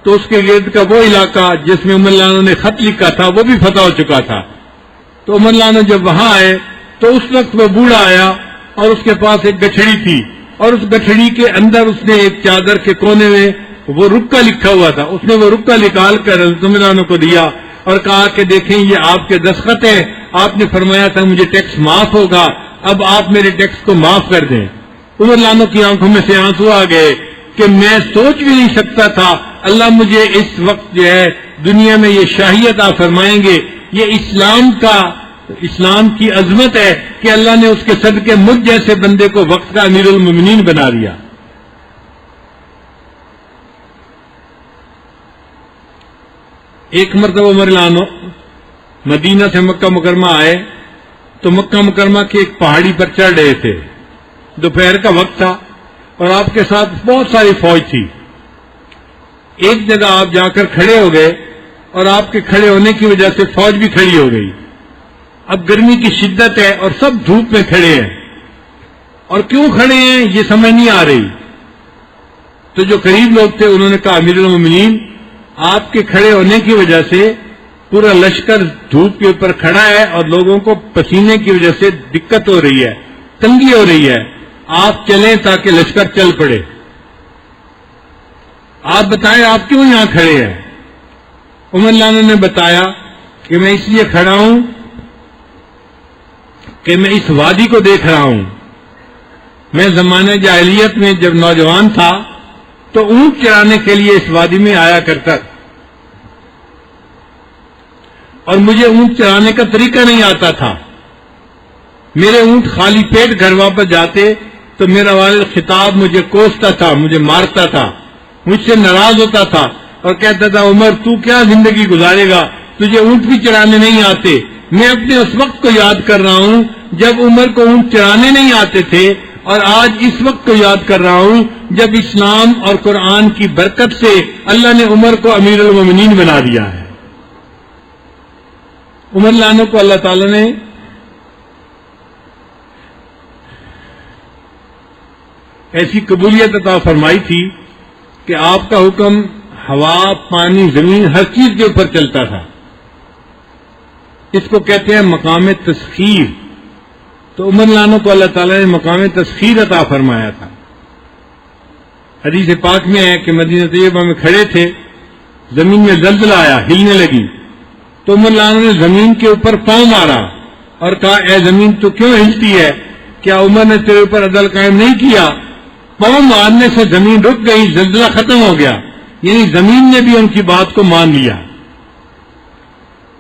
تو اس کے گرد کا وہ علاقہ جس میں عمر رضی اللہ عنہ نے خط لکھا تھا وہ بھی فتح ہو چکا تھا. تو عمر رضی اللہ عنہ جب وہاں آئے تو اس وقت وہ بوڑھا آیا اور اس کے پاس ایک گٹھڑی تھی، اور اس گٹھڑی کے اندر اس نے ایک چادر کے کونے میں وہ رکا لکھا ہوا تھا، اس نے وہ رکا نکال کر حضرت عمر رضی اللہ عنہ کو دیا اور کہا کہ دیکھیں یہ آپ کے دستخط ہیں، آپ نے فرمایا تھا مجھے ٹیکس معاف ہوگا، اب آپ میرے ٹیکس کو معاف کر دیں۔ عمر رضی اللہ عنہ کی آنکھوں میں سے آنسو آ گئے کہ میں سوچ بھی نہیں سکتا تھا اللہ مجھے اس وقت جو ہے دنیا میں یہ شاہی عطا فرمائیں گے۔ یہ اسلام کی عظمت ہے کہ اللہ نے اس کے صدقے مجھ جیسے بندے کو وقت کا امیر المومنین بنا دیا۔ ایک مرتبہ عمر رضی اللہ عنہ مدینہ سے مکہ مکرمہ آئے تو مکہ مکرمہ کی ایک پہاڑی پر چڑھ رہے تھے، دوپہر کا وقت تھا اور آپ کے ساتھ بہت ساری فوج تھی۔ ایک جگہ آپ جا کر کھڑے ہو گئے اور آپ کے کھڑے ہونے کی وجہ سے فوج بھی کھڑی ہو گئی۔ اب گرمی کی شدت ہے اور سب دھوپ میں کھڑے ہیں، اور کیوں کھڑے ہیں یہ سمجھ نہیں آ رہی۔ تو جو قریب لوگ تھے انہوں نے کہا امیر المومنین آپ کے کھڑے ہونے کی وجہ سے پورا لشکر دھوپ کے اوپر کھڑا ہے اور لوگوں کو پسینے کی وجہ سے دقت ہو رہی ہے، تنگی ہو رہی ہے، آپ چلیں تاکہ لشکر چل پڑے۔ آپ بتائیں آپ کیوں یہاں کھڑے ہیں؟ عمر رضی اللہ عنہ نے بتایا کہ میں اس لیے کھڑا ہوں کہ میں اس وادی کو دیکھ رہا ہوں۔ میں زمانہ جاہلیت میں جب نوجوان تھا تو اونٹ چرانے کے لیے اس وادی میں آیا کرتا، اور مجھے اونٹ چرانے کا طریقہ نہیں آتا تھا۔ میرے اونٹ خالی پیٹ گھر واپس جاتے تو میرا والد خطاب مجھے کوستا تھا، مجھے مارتا تھا، مجھ سے ناراض ہوتا تھا اور کہتا تھا عمر تو کیا زندگی گزارے گا، تجھے اونٹ بھی چرانے نہیں آتے۔ میں اپنے اس وقت کو یاد کر رہا ہوں جب عمر کو اونٹ چرانے نہیں آتے تھے، اور آج اس وقت کو یاد کر رہا ہوں جب اسلام اور قرآن کی برکت سے اللہ نے عمر کو امیر المومنین بنا دیا ہے۔ عمر رضی اللہ عنہ کو اللہ تعالی نے ایسی قبولیت عطا فرمائی تھی کہ آپ کا حکم ہوا، پانی، زمین ہر چیز کے اوپر چلتا تھا۔ اس کو کہتے ہیں مقام تسخیر۔ تو عمر رضی اللہ عنہ کو اللہ تعالیٰ نے مقام تسخیر عطا فرمایا تھا۔ حدیث پاک میں ہے کہ مدینہ طیبہ میں کھڑے تھے، زمین میں زلزلہ آیا، ہلنے لگی، تو عمر رضی اللہ عنہ نے زمین کے اوپر پاؤں مارا اور کہا اے زمین تو کیوں ہلتی ہے؟ کیا عمر نے تیرے اوپر عدل قائم نہیں کیا؟ پاؤں مارنے سے زمین رک گئی، زلزلہ ختم ہو گیا، یعنی زمین نے بھی ان کی بات کو مان لیا۔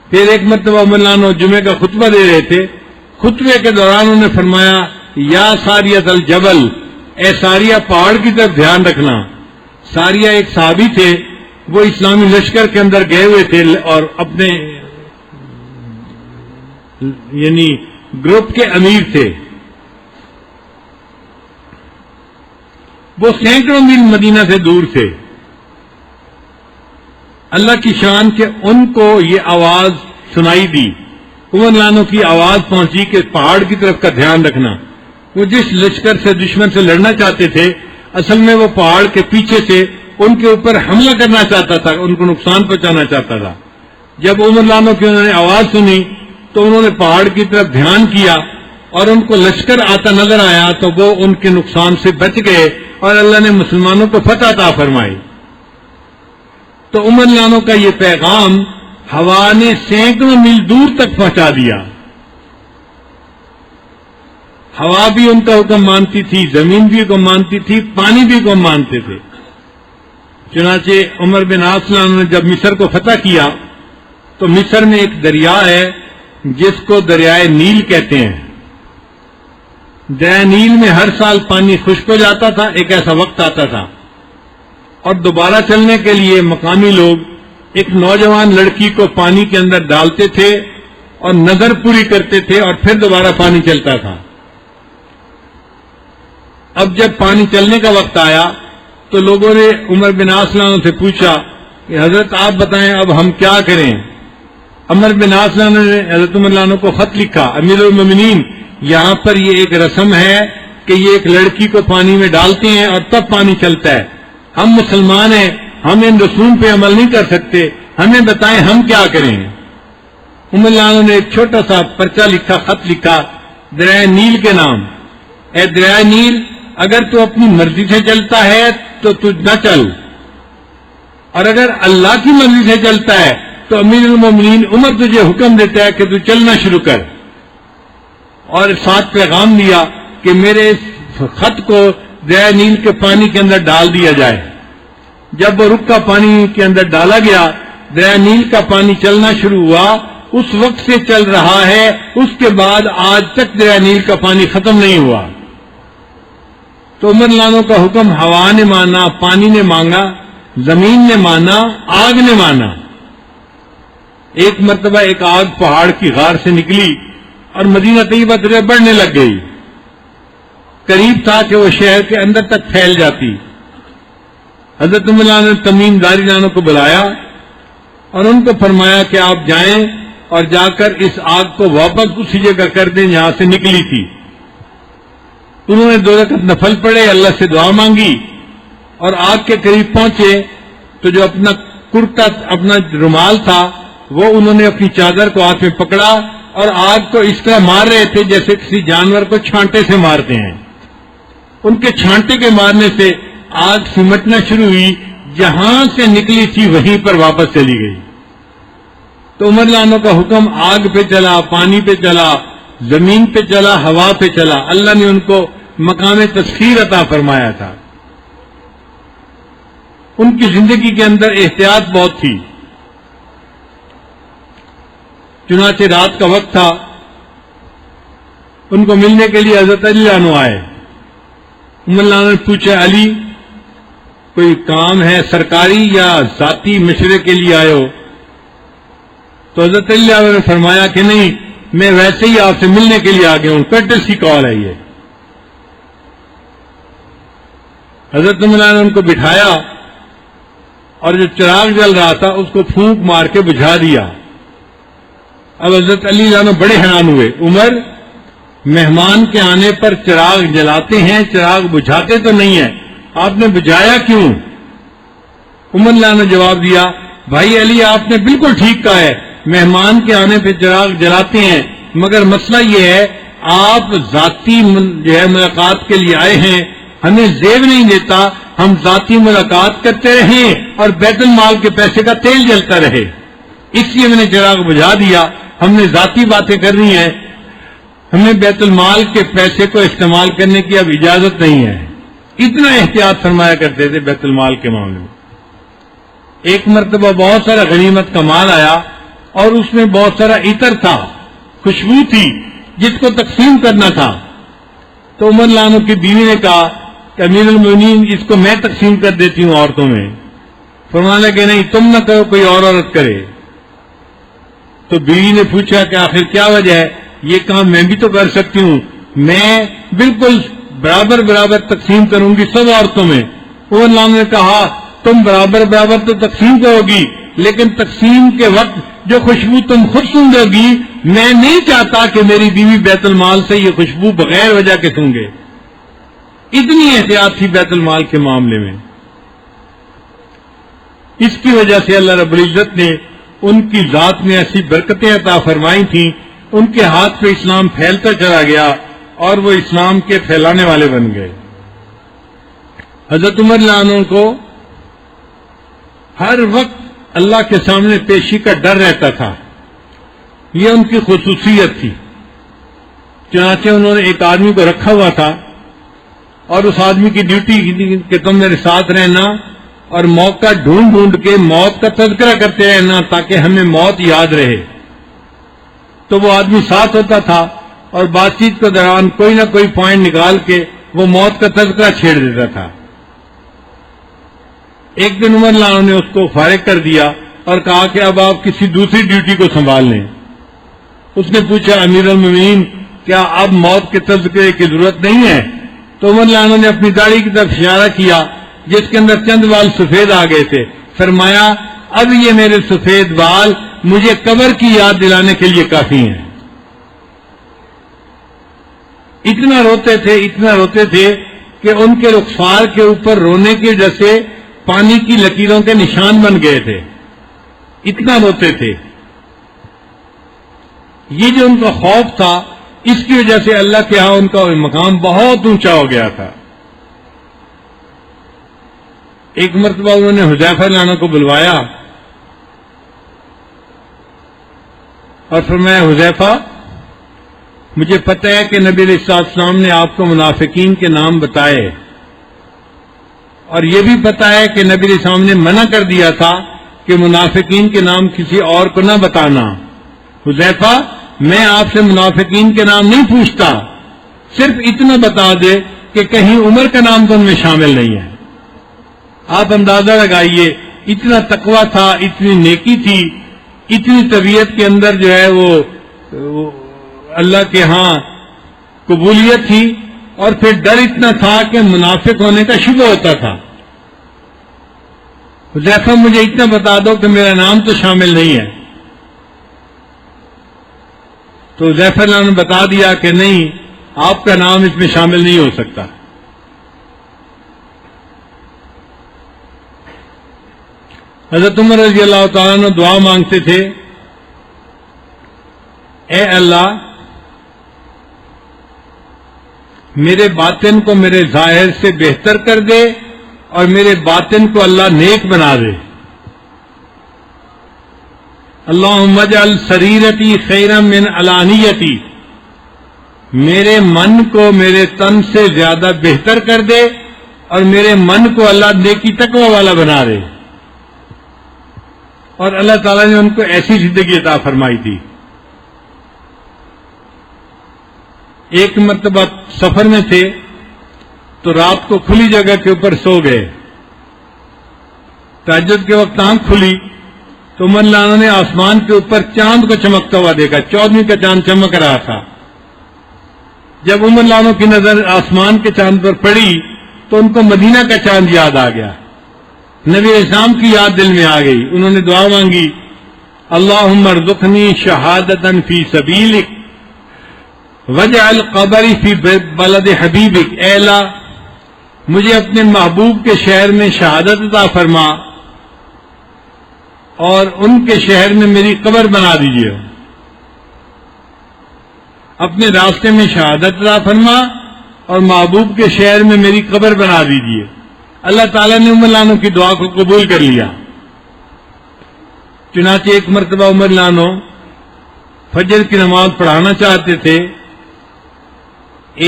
پھر ایک مرتبہ عمر رضی اللہ عنہ جمعے کا خطبہ دے رہے تھے، خطبے کے دوران انہوں نے فرمایا یا ساریۃ الجبل، اے ساریہ پہاڑ کی طرف دھیان رکھنا۔ ساریہ ایک صحابی تھے، وہ اسلامی لشکر کے اندر گئے ہوئے تھے اور اپنے یعنی گروپ کے امیر تھے۔ وہ سینکڑوں میل مدینہ سے دور تھے۔ اللہ کی شان کہ ان کو یہ آواز سنائی دی، عمر رضی اللہ عنہ کی آواز پہنچی کہ پہاڑ کی طرف کا دھیان رکھنا۔ وہ جس لشکر سے دشمن سے لڑنا چاہتے تھے اصل میں وہ پہاڑ کے پیچھے سے ان کے اوپر حملہ کرنا چاہتا تھا، ان کو نقصان پہنچانا چاہتا تھا۔ جب عمر رضی اللہ عنہ کی انہوں نے آواز سنی تو انہوں نے پہاڑ کی طرف دھیان کیا اور ان کو لشکر آتا نظر آیا تو وہ ان کے نقصان سے بچ گئے اور اللہ نے مسلمانوں کو فتح عطا فرمائی۔ تو عمر رضی اللہ عنہ کا یہ پیغام ہوا نے سینکڑوں میل دور تک پہنچا دیا۔ ہوا بھی ان کا حکم مانتی تھی، زمین بھی حکم مانتی تھی، پانی بھی حکم مانتے تھے۔ چنانچہ عمر بن عاص نے جب مصر کو فتح کیا تو مصر میں ایک دریا ہے جس کو دریائے نیل کہتے ہیں۔ دریائے نیل میں ہر سال پانی خشک ہو جاتا تھا، ایک ایسا وقت آتا تھا اور دوبارہ چلنے کے لیے مقامی لوگ ایک نوجوان لڑکی کو پانی کے اندر ڈالتے تھے اور نظر پوری کرتے تھے اور پھر دوبارہ پانی چلتا تھا۔ اب جب پانی چلنے کا وقت آیا تو لوگوں نے عمر بن عاص سے پوچھا کہ حضرت آپ بتائیں اب ہم کیا کریں؟ عمر بن عاص نے حضرت عمر کو خط لکھا، امیر المومنین یہاں پر یہ ایک رسم ہے کہ یہ ایک لڑکی کو پانی میں ڈالتے ہیں اور تب پانی چلتا ہے۔ ہم مسلمان ہیں، ہم ان رسوم پہ عمل نہیں کر سکتے، ہمیں بتائیں ہم کیا کریں۔ عمر نے ایک چھوٹا سا پرچہ لکھا، خط لکھا دریائے نیل کے نام، اے دریائے نیل، اگر تو اپنی مرضی سے چلتا ہے تو نہ چل، اور اگر اللہ کی مرضی سے چلتا ہے تو امیر المومنین عمر تجھے حکم دیتا ہے کہ تو چلنا شروع کر، اور ساتھ پیغام دیا کہ میرے اس خط کو دریائے نیل کے پانی کے اندر ڈال دیا جائے۔ جب وہ رک کا پانی کے اندر ڈالا گیا، دریائے نیل کا پانی چلنا شروع ہوا، اس وقت سے چل رہا ہے، اس کے بعد آج تک دریائے نیل کا پانی ختم نہیں ہوا۔ تو عمر لانو کا حکم ہوا نے مانا، پانی نے مانگا، زمین نے مانا، آگ نے مانا۔ ایک مرتبہ ایک آگ پہاڑ کی غار سے نکلی اور مدینہ طیبہ طرف بڑھنے لگ گئی، قریب تھا کہ وہ شہر کے اندر تک پھیل جاتی۔ حضرت عمر لانو نے تمیم داری لانو کو بلایا اور ان کو فرمایا کہ آپ جائیں اور جا کر اس آگ کو واپس اسی جگہ کر دیں جہاں سے نکلی تھی۔ انہوں نے 2 رکعت نفل پڑھے، اللہ سے دعا مانگی اور آگ کے قریب پہنچے تو جو اپنا کرتا، اپنا رومال تھا، وہ انہوں نے اپنی چادر کو ہاتھ میں پکڑا اور آگ کو اس طرح مار رہے تھے جیسے کسی جانور کو چھانٹے سے مارتے ہیں۔ ان کے چھانٹے کے مارنے سے آگ سمٹنا شروع ہوئی، جہاں سے نکلی تھی وہیں پر واپس چلی گئی۔ تو عمر لانو کا حکم آگ پہ چلا، پانی پہ چلا، زمین پہ چلا، ہوا پہ چلا۔ اللہ نے ان کو مقام تسخیر عطا فرمایا تھا۔ ان کی زندگی کے اندر احتیاط بہت تھی۔ چنانچہ رات کا وقت تھا، ان کو ملنے کے لیے حضرت علی عنہ آئے۔ عمر لانو نے پوچھا، علی کوئی کام ہے سرکاری یا ذاتی مشورے کے لیے آئے ہو؟ تو حضرت علی عنہ نے فرمایا کہ نہیں، میں ویسے ہی آپ سے ملنے کے لیے آ گیا ہوں، کرٹسی کال ہے یہ۔ حضرت عمر نے ان کو بٹھایا اور جو چراغ جل رہا تھا اس کو پھونک مار کے بجھا دیا۔ اب حضرت علی عنہ بڑے حیران ہوئے، عمر مہمان کے آنے پر چراغ جلاتے ہیں، چراغ بجھاتے تو نہیں ہے، آپ نے بجھایا کیوں؟ عمر عنہ نے جواب دیا، بھائی علی آپ نے بالکل ٹھیک کہا ہے، مہمان کے آنے پہ چراغ جلاتے ہیں، مگر مسئلہ یہ ہے آپ ذاتی ملاقات کے لیے آئے ہیں، ہمیں زیب نہیں دیتا ہم ذاتی ملاقات کرتے رہیں اور بیت المال کے پیسے کا تیل جلتا رہے، اس لیے میں نے چراغ بجھا دیا۔ ہم نے ذاتی باتیں کرنی ہے، ہمیں بیت المال کے پیسے کو استعمال کرنے کی اب اجازت نہیں ہے۔ اتنا احتیاط فرمایا کرتے تھے بیت المال کے معاملے میں۔ ایک مرتبہ بہت سارا غنیمت کا مال آیا اور اس میں بہت سارا عطر تھا، خوشبو تھی جس کو تقسیم کرنا تھا۔ تو عمر لانو کی بیوی نے کہا کہ امیر المومنین اس کو میں تقسیم کر دیتی ہوں عورتوں میں۔ فرمانے کہ نہیں، تم نہ کرو، کوئی اور عورت کرے۔ تو بیوی نے پوچھا کہ آخر کیا وجہ ہے؟ یہ کام میں بھی تو کر سکتی ہوں، میں بالکل برابر برابر تقسیم کروں گی سب عورتوں میں۔ عمر لانو نے کہا تم برابر برابر تو تقسیم کرو گی، لیکن تقسیم کے وقت جو خوشبو تم خود سونگو گی، میں نہیں چاہتا کہ میری بیوی بیت المال سے یہ خوشبو بغیر وجہ کے سونگے۔ اتنی احتیاط تھی بیت المال کے معاملے میں۔ اس کی وجہ سے اللہ رب العزت نے ان کی ذات میں ایسی برکتیں عطا فرمائی تھیں، ان کے ہاتھ پہ اسلام پھیلتا چلا گیا اور وہ اسلام کے پھیلانے والے بن گئے۔ حضرت عمر عنہ کو ہر وقت اللہ کے سامنے پیشی کا ڈر رہتا تھا، یہ ان کی خصوصیت تھی۔ چنانچہ انہوں نے ایک آدمی کو رکھا ہوا تھا اور اس آدمی کی ڈیوٹی کہ تم میرے ساتھ رہنا اور موقع ڈھونڈ ڈھونڈ کے موت کا تذکرہ کرتے رہنا تاکہ ہمیں موت یاد رہے۔ تو وہ آدمی ساتھ ہوتا تھا اور بات چیت کے دوران کوئی نہ کوئی پوائنٹ نکال کے وہ موت کا تذکرہ چھیڑ دیتا تھا۔ ایک دن عمر عنہ نے اس کو فارغ کر دیا اور کہا کہ اب آپ کسی دوسری ڈیوٹی کو سنبھال لیں۔ اس نے پوچھا امیر المومنین کیا اب موت کے تذکرے کی ضرورت نہیں ہے؟ تو عمر عنہ نے اپنی داڑھی کی طرف اشارہ کیا جس کے اندر چند بال سفید آ گئے تھے، فرمایا اب یہ میرے سفید بال مجھے قبر کی یاد دلانے کے لیے کافی ہیں۔ اتنا روتے تھے کہ ان کے رخسار کے اوپر رونے کی وجہ سے پانی کی لکیروں کے نشان بن گئے تھے، اتنا روتے تھے۔ یہ جو ان کا خوف تھا اس کی وجہ سے اللہ کے ہاں ان کا مقام بہت اونچا ہو گیا تھا. ایک مرتبہ انہوں نے حذیفہ رضی اللہ عنہ کو بلوایا اور فرمایا حذیفہ مجھے پتہ ہے کہ نبی علیہ السلام نے آپ کو منافقین کے نام بتائے اور یہ بھی پتہ ہے کہ نبی علیہ السلام نے منع کر دیا تھا کہ منافقین کے نام کسی اور کو نہ بتانا. حذیفہ میں آپ سے منافقین کے نام نہیں پوچھتا، صرف اتنا بتا دے کہ کہیں عمر کا نام تو ان میں شامل نہیں ہے. آپ اندازہ لگائیے اتنا تقویٰ تھا، اتنی نیکی تھی، اتنی طبیعت کے اندر جو ہے وہ اللہ کے ہاں قبولیت تھی، اور پھر ڈر اتنا تھا کہ منافق ہونے کا شبہ ہوتا تھا. حذیفہ مجھے اتنا بتا دو کہ میرا نام تو شامل نہیں ہے. تو حذیفہ نے بتا دیا کہ نہیں، آپ کا نام اس میں شامل نہیں ہو سکتا. حضرت عمر رضی اللہ تعالیٰ عنہ دعا مانگتے تھے، اے اللہ میرے باطن کو میرے ظاہر سے بہتر کر دے اور میرے باطن کو اللہ نیک بنا دے. اللہم اجعل سریرتی خیرا من علانیتی، میرے من کو میرے تن سے زیادہ بہتر کر دے اور میرے من کو اللہ نیکی تقوی والا بنا دے. اور اللہ تعالیٰ نے ان کو ایسی زندگی عطا فرمائی تھی. ایک مرتبہ سفر میں تھے تو رات کو کھلی جگہ کے اوپر سو گئے. تہجد کے وقت آنکھ کھلی تو عمر رضی اللہ عنہ نے آسمان کے اوپر چاند کو چمکتا ہوا دیکھا. 14ویں کا چاند چمک رہا تھا. جب عمر رضی اللہ عنہ کی نظر آسمان کے چاند پر پڑی تو ان کو مدینہ کا چاند یاد آ گیا. نبی اسلام کی یاد دل میں آ گئی. انہوں نے دعا مانگی، اللہم ارزقنی شہادتا فی سبیلک وجعل قبری فی بلد حبیبک. اے اللہ مجھے اپنے محبوب کے شہر میں شہادت عطا فرما اور ان کے شہر میں میری قبر بنا دیجیے. اپنے راستے میں شہادت عطا فرما اور محبوب کے شہر میں میری قبر بنا دیجیے. اللہ تعالیٰ نے عمر رضی اللہ عنہ کی دعا کو قبول کر لیا. چنانچہ ایک مرتبہ عمر رضی اللہ عنہ فجر کی نماز پڑھانا چاہتے تھے.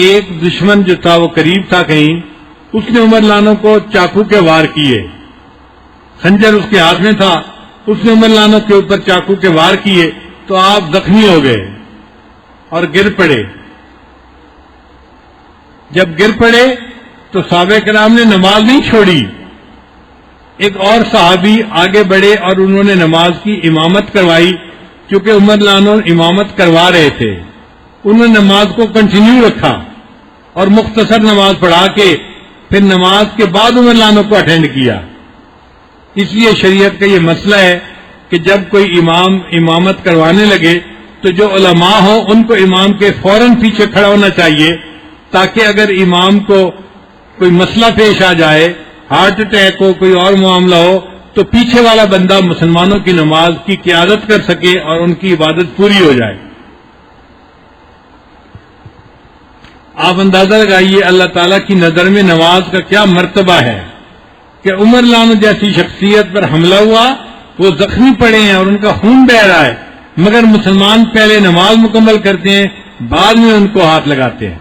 ایک دشمن جو تھا وہ قریب تھا کہیں، اس نے عمر رضی اللہ عنہ کو چاقو کے وار کیے. خنجر اس کے ہاتھ میں تھا، اس نے عمر رضی اللہ عنہ کے اوپر چاقو کے وار کیے تو آپ زخمی ہو گئے اور گر پڑے. جب گر پڑے تو صحابہ کرام نے نماز نہیں چھوڑی. ایک اور صحابی آگے بڑھے اور انہوں نے نماز کی امامت کروائی. کیونکہ عمر رضی اللہ عنہ امامت کروا رہے تھے، انہوں نے نماز کو کنٹینیو رکھا اور مختصر نماز پڑھا کے پھر نماز کے بعد عمر رضی اللہ عنہ کو اٹینڈ کیا. اس لیے شریعت کا یہ مسئلہ ہے کہ جب کوئی امام امامت کروانے لگے تو جو علماء ہوں ان کو امام کے فوراً پیچھے کھڑا ہونا چاہیے، تاکہ اگر امام کو کوئی مسئلہ پیش آ جائے، ہارٹ اٹیک ہو، کوئی اور معاملہ ہو، تو پیچھے والا بندہ مسلمانوں کی نماز کی قیادت کر سکے اور ان کی عبادت پوری ہو جائے. آپ اندازہ لگائیے اللہ تعالیٰ کی نظر میں نماز کا کیا مرتبہ ہے کہ عمر رضی اللہ عنہ جیسی شخصیت پر حملہ ہوا، وہ زخمی پڑے ہیں اور ان کا خون بہ رہا ہے، مگر مسلمان پہلے نماز مکمل کرتے ہیں، بعد میں ان کو ہاتھ لگاتے ہیں.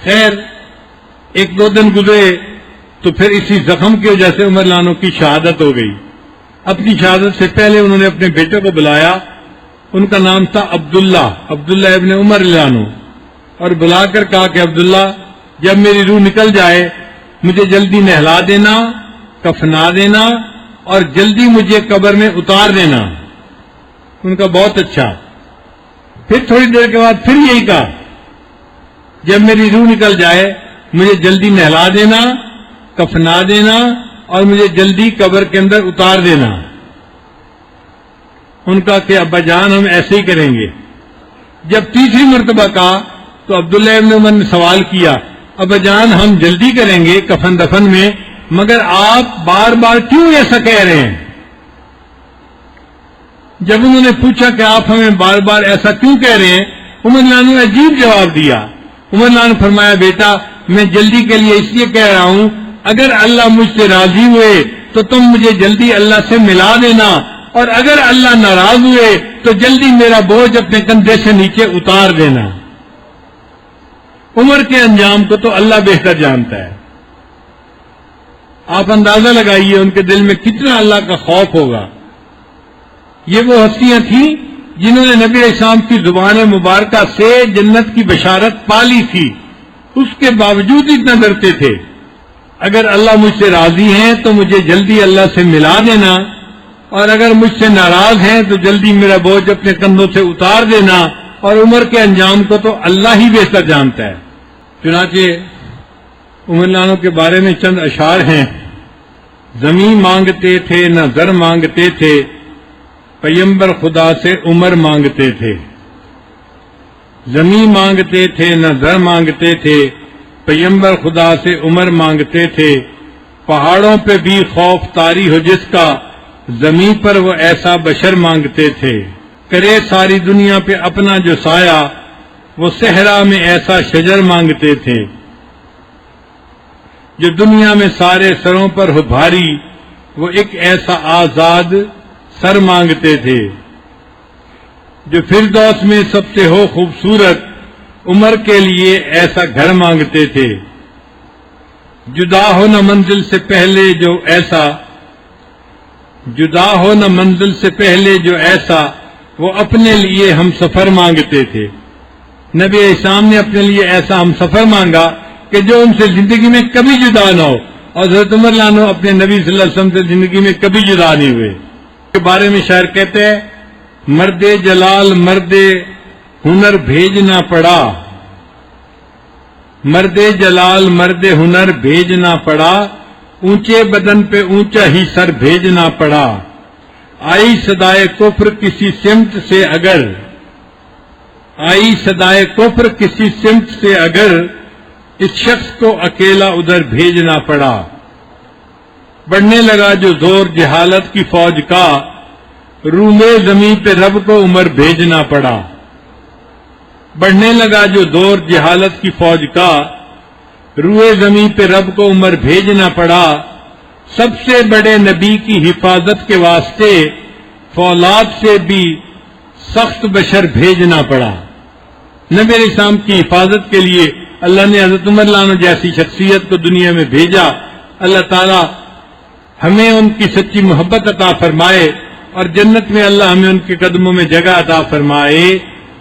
خیر ایک دو دن گزرے تو پھر اسی زخم کی وجہ سے عمر رضی اللہ عنہ کی شہادت ہو گئی. اپنی شہادت سے پہلے انہوں نے اپنے بیٹے کو بلایا. ان کا نام تھا عبداللہ ابن عمر رضی اللہ عنہ، اور بلا کر کہا کہ عبداللہ جب میری روح نکل جائے مجھے جلدی نہلا دینا، کفنا دینا اور جلدی مجھے قبر میں اتار دینا. ان کا بہت اچھا. پھر تھوڑی دیر کے بعد پھر یہی کہا، جب میری روح نکل جائے مجھے جلدی نہلا دینا، کفنا دینا اور مجھے جلدی قبر کے اندر اتار دینا. ان کا کہ ابا جان ہم ایسے ہی کریں گے. جب تیسری مرتبہ کہا تو عبداللہ ابن عمر نے سوال کیا، ابا جان ہم جلدی کریں گے کفن دفن میں، مگر آپ بار بار کیوں ایسا کہہ رہے ہیں؟ جب انہوں نے پوچھا کہ آپ ہمیں بار بار ایسا کیوں کہہ رہے ہیں، عمر لانو نے عجیب جواب دیا۔ عمر لانو نے فرمایا بیٹا میں جلدی کے لیے اس لیے کہہ رہا ہوں، اگر اللہ مجھ سے راضی ہوئے تو تم مجھے جلدی اللہ سے ملا دینا، اور اگر اللہ ناراض ہوئے تو جلدی میرا بوجھ اپنے کندھے سے نیچے اتار دینا۔ عمر کے انجام کو تو اللہ بہتر جانتا ہے۔ آپ اندازہ لگائیے ان کے دل میں کتنا اللہ کا خوف ہوگا۔ یہ وہ ہستیاں تھیں جنہوں نے نبی علیہ السلام کی زبان مبارکہ سے جنت کی بشارت پالی تھی، اس کے باوجود اتنا ڈرتے تھے۔ اگر اللہ مجھ سے راضی ہیں تو مجھے جلدی اللہ سے ملا دینا، اور اگر مجھ سے ناراض ہیں تو جلدی میرا بوجھ اپنے کندھوں سے اتار دینا، اور عمر کے انجام کو تو اللہ ہی بہتر جانتا ہے۔ چنانچہ عمر لانو کے بارے میں چند اشعار ہیں۔ زمین مانگتے تھے نہ زر مانگتے تھے، پیغمبر خدا سے عمر مانگتے تھے۔ زمین مانگتے تھے نہ زر مانگتے تھے، پیغمبر خدا سے عمر مانگتے تھے۔ پہاڑوں پہ بھی خوف طاری ہو جس کا، زمین پر وہ ایسا بشر مانگتے تھے۔ کرے ساری دنیا پہ اپنا جو سایہ، وہ صحرا میں ایسا شجر مانگتے تھے۔ جو دنیا میں سارے سروں پر ہو بھاری، وہ ایک ایسا آزاد سر مانگتے تھے۔ جو فردوس میں سب سے ہو خوبصورت، عمر کے لیے ایسا گھر مانگتے تھے۔ جدا ہو نہ منزل سے پہلے جو ایسا، جدا ہو نہ منزل سے پہلے جو ایسا، وہ اپنے لیے ہم سفر مانگتے تھے۔ نبی اسلام نے اپنے لیے ایسا ہم سفر مانگا کہ جو ان سے زندگی میں کبھی جدا نہ ہو، اور حضرت عمر لانو اپنے نبی صلی اللہ علیہ وسلم سے زندگی میں کبھی جدا نہیں ہوئے۔ کے بارے میں شاعر کہتے ہیں، مرد جلال مرد ہنر بھیجنا پڑا، مرد جلال مرد ہنر بھیجنا پڑا، اونچے بدن پہ اونچا ہی سر بھیجنا پڑا۔ آئی صدائے کفر کسی سمت سے اگر، آئی صدائے کفر کسی سمت سے اگر، اس شخص کو اکیلا ادھر بھیجنا پڑا۔ بڑھنے لگا جو زور جہالت کی فوج کا، رومے زمین پہ رب کو عمر بھیجنا پڑا۔ بڑھنے لگا جو دور جہالت کی فوج کا، روئے زمین پہ رب کو عمر بھیجنا پڑا۔ سب سے بڑے نبی کی حفاظت کے واسطے فولاد سے بھی سخت بشر بھیجنا پڑا۔ نبی علیہ السلام کی حفاظت کے لیے اللہ نے حضرت عمر لانو جیسی شخصیت کو دنیا میں بھیجا۔ اللہ تعالی ہمیں ان کی سچی محبت عطا فرمائے، اور جنت میں اللہ ہمیں ان کے قدموں میں جگہ عطا فرمائے۔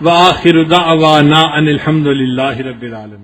وآخر دعوانا ان الحمد للہ رب العالمین۔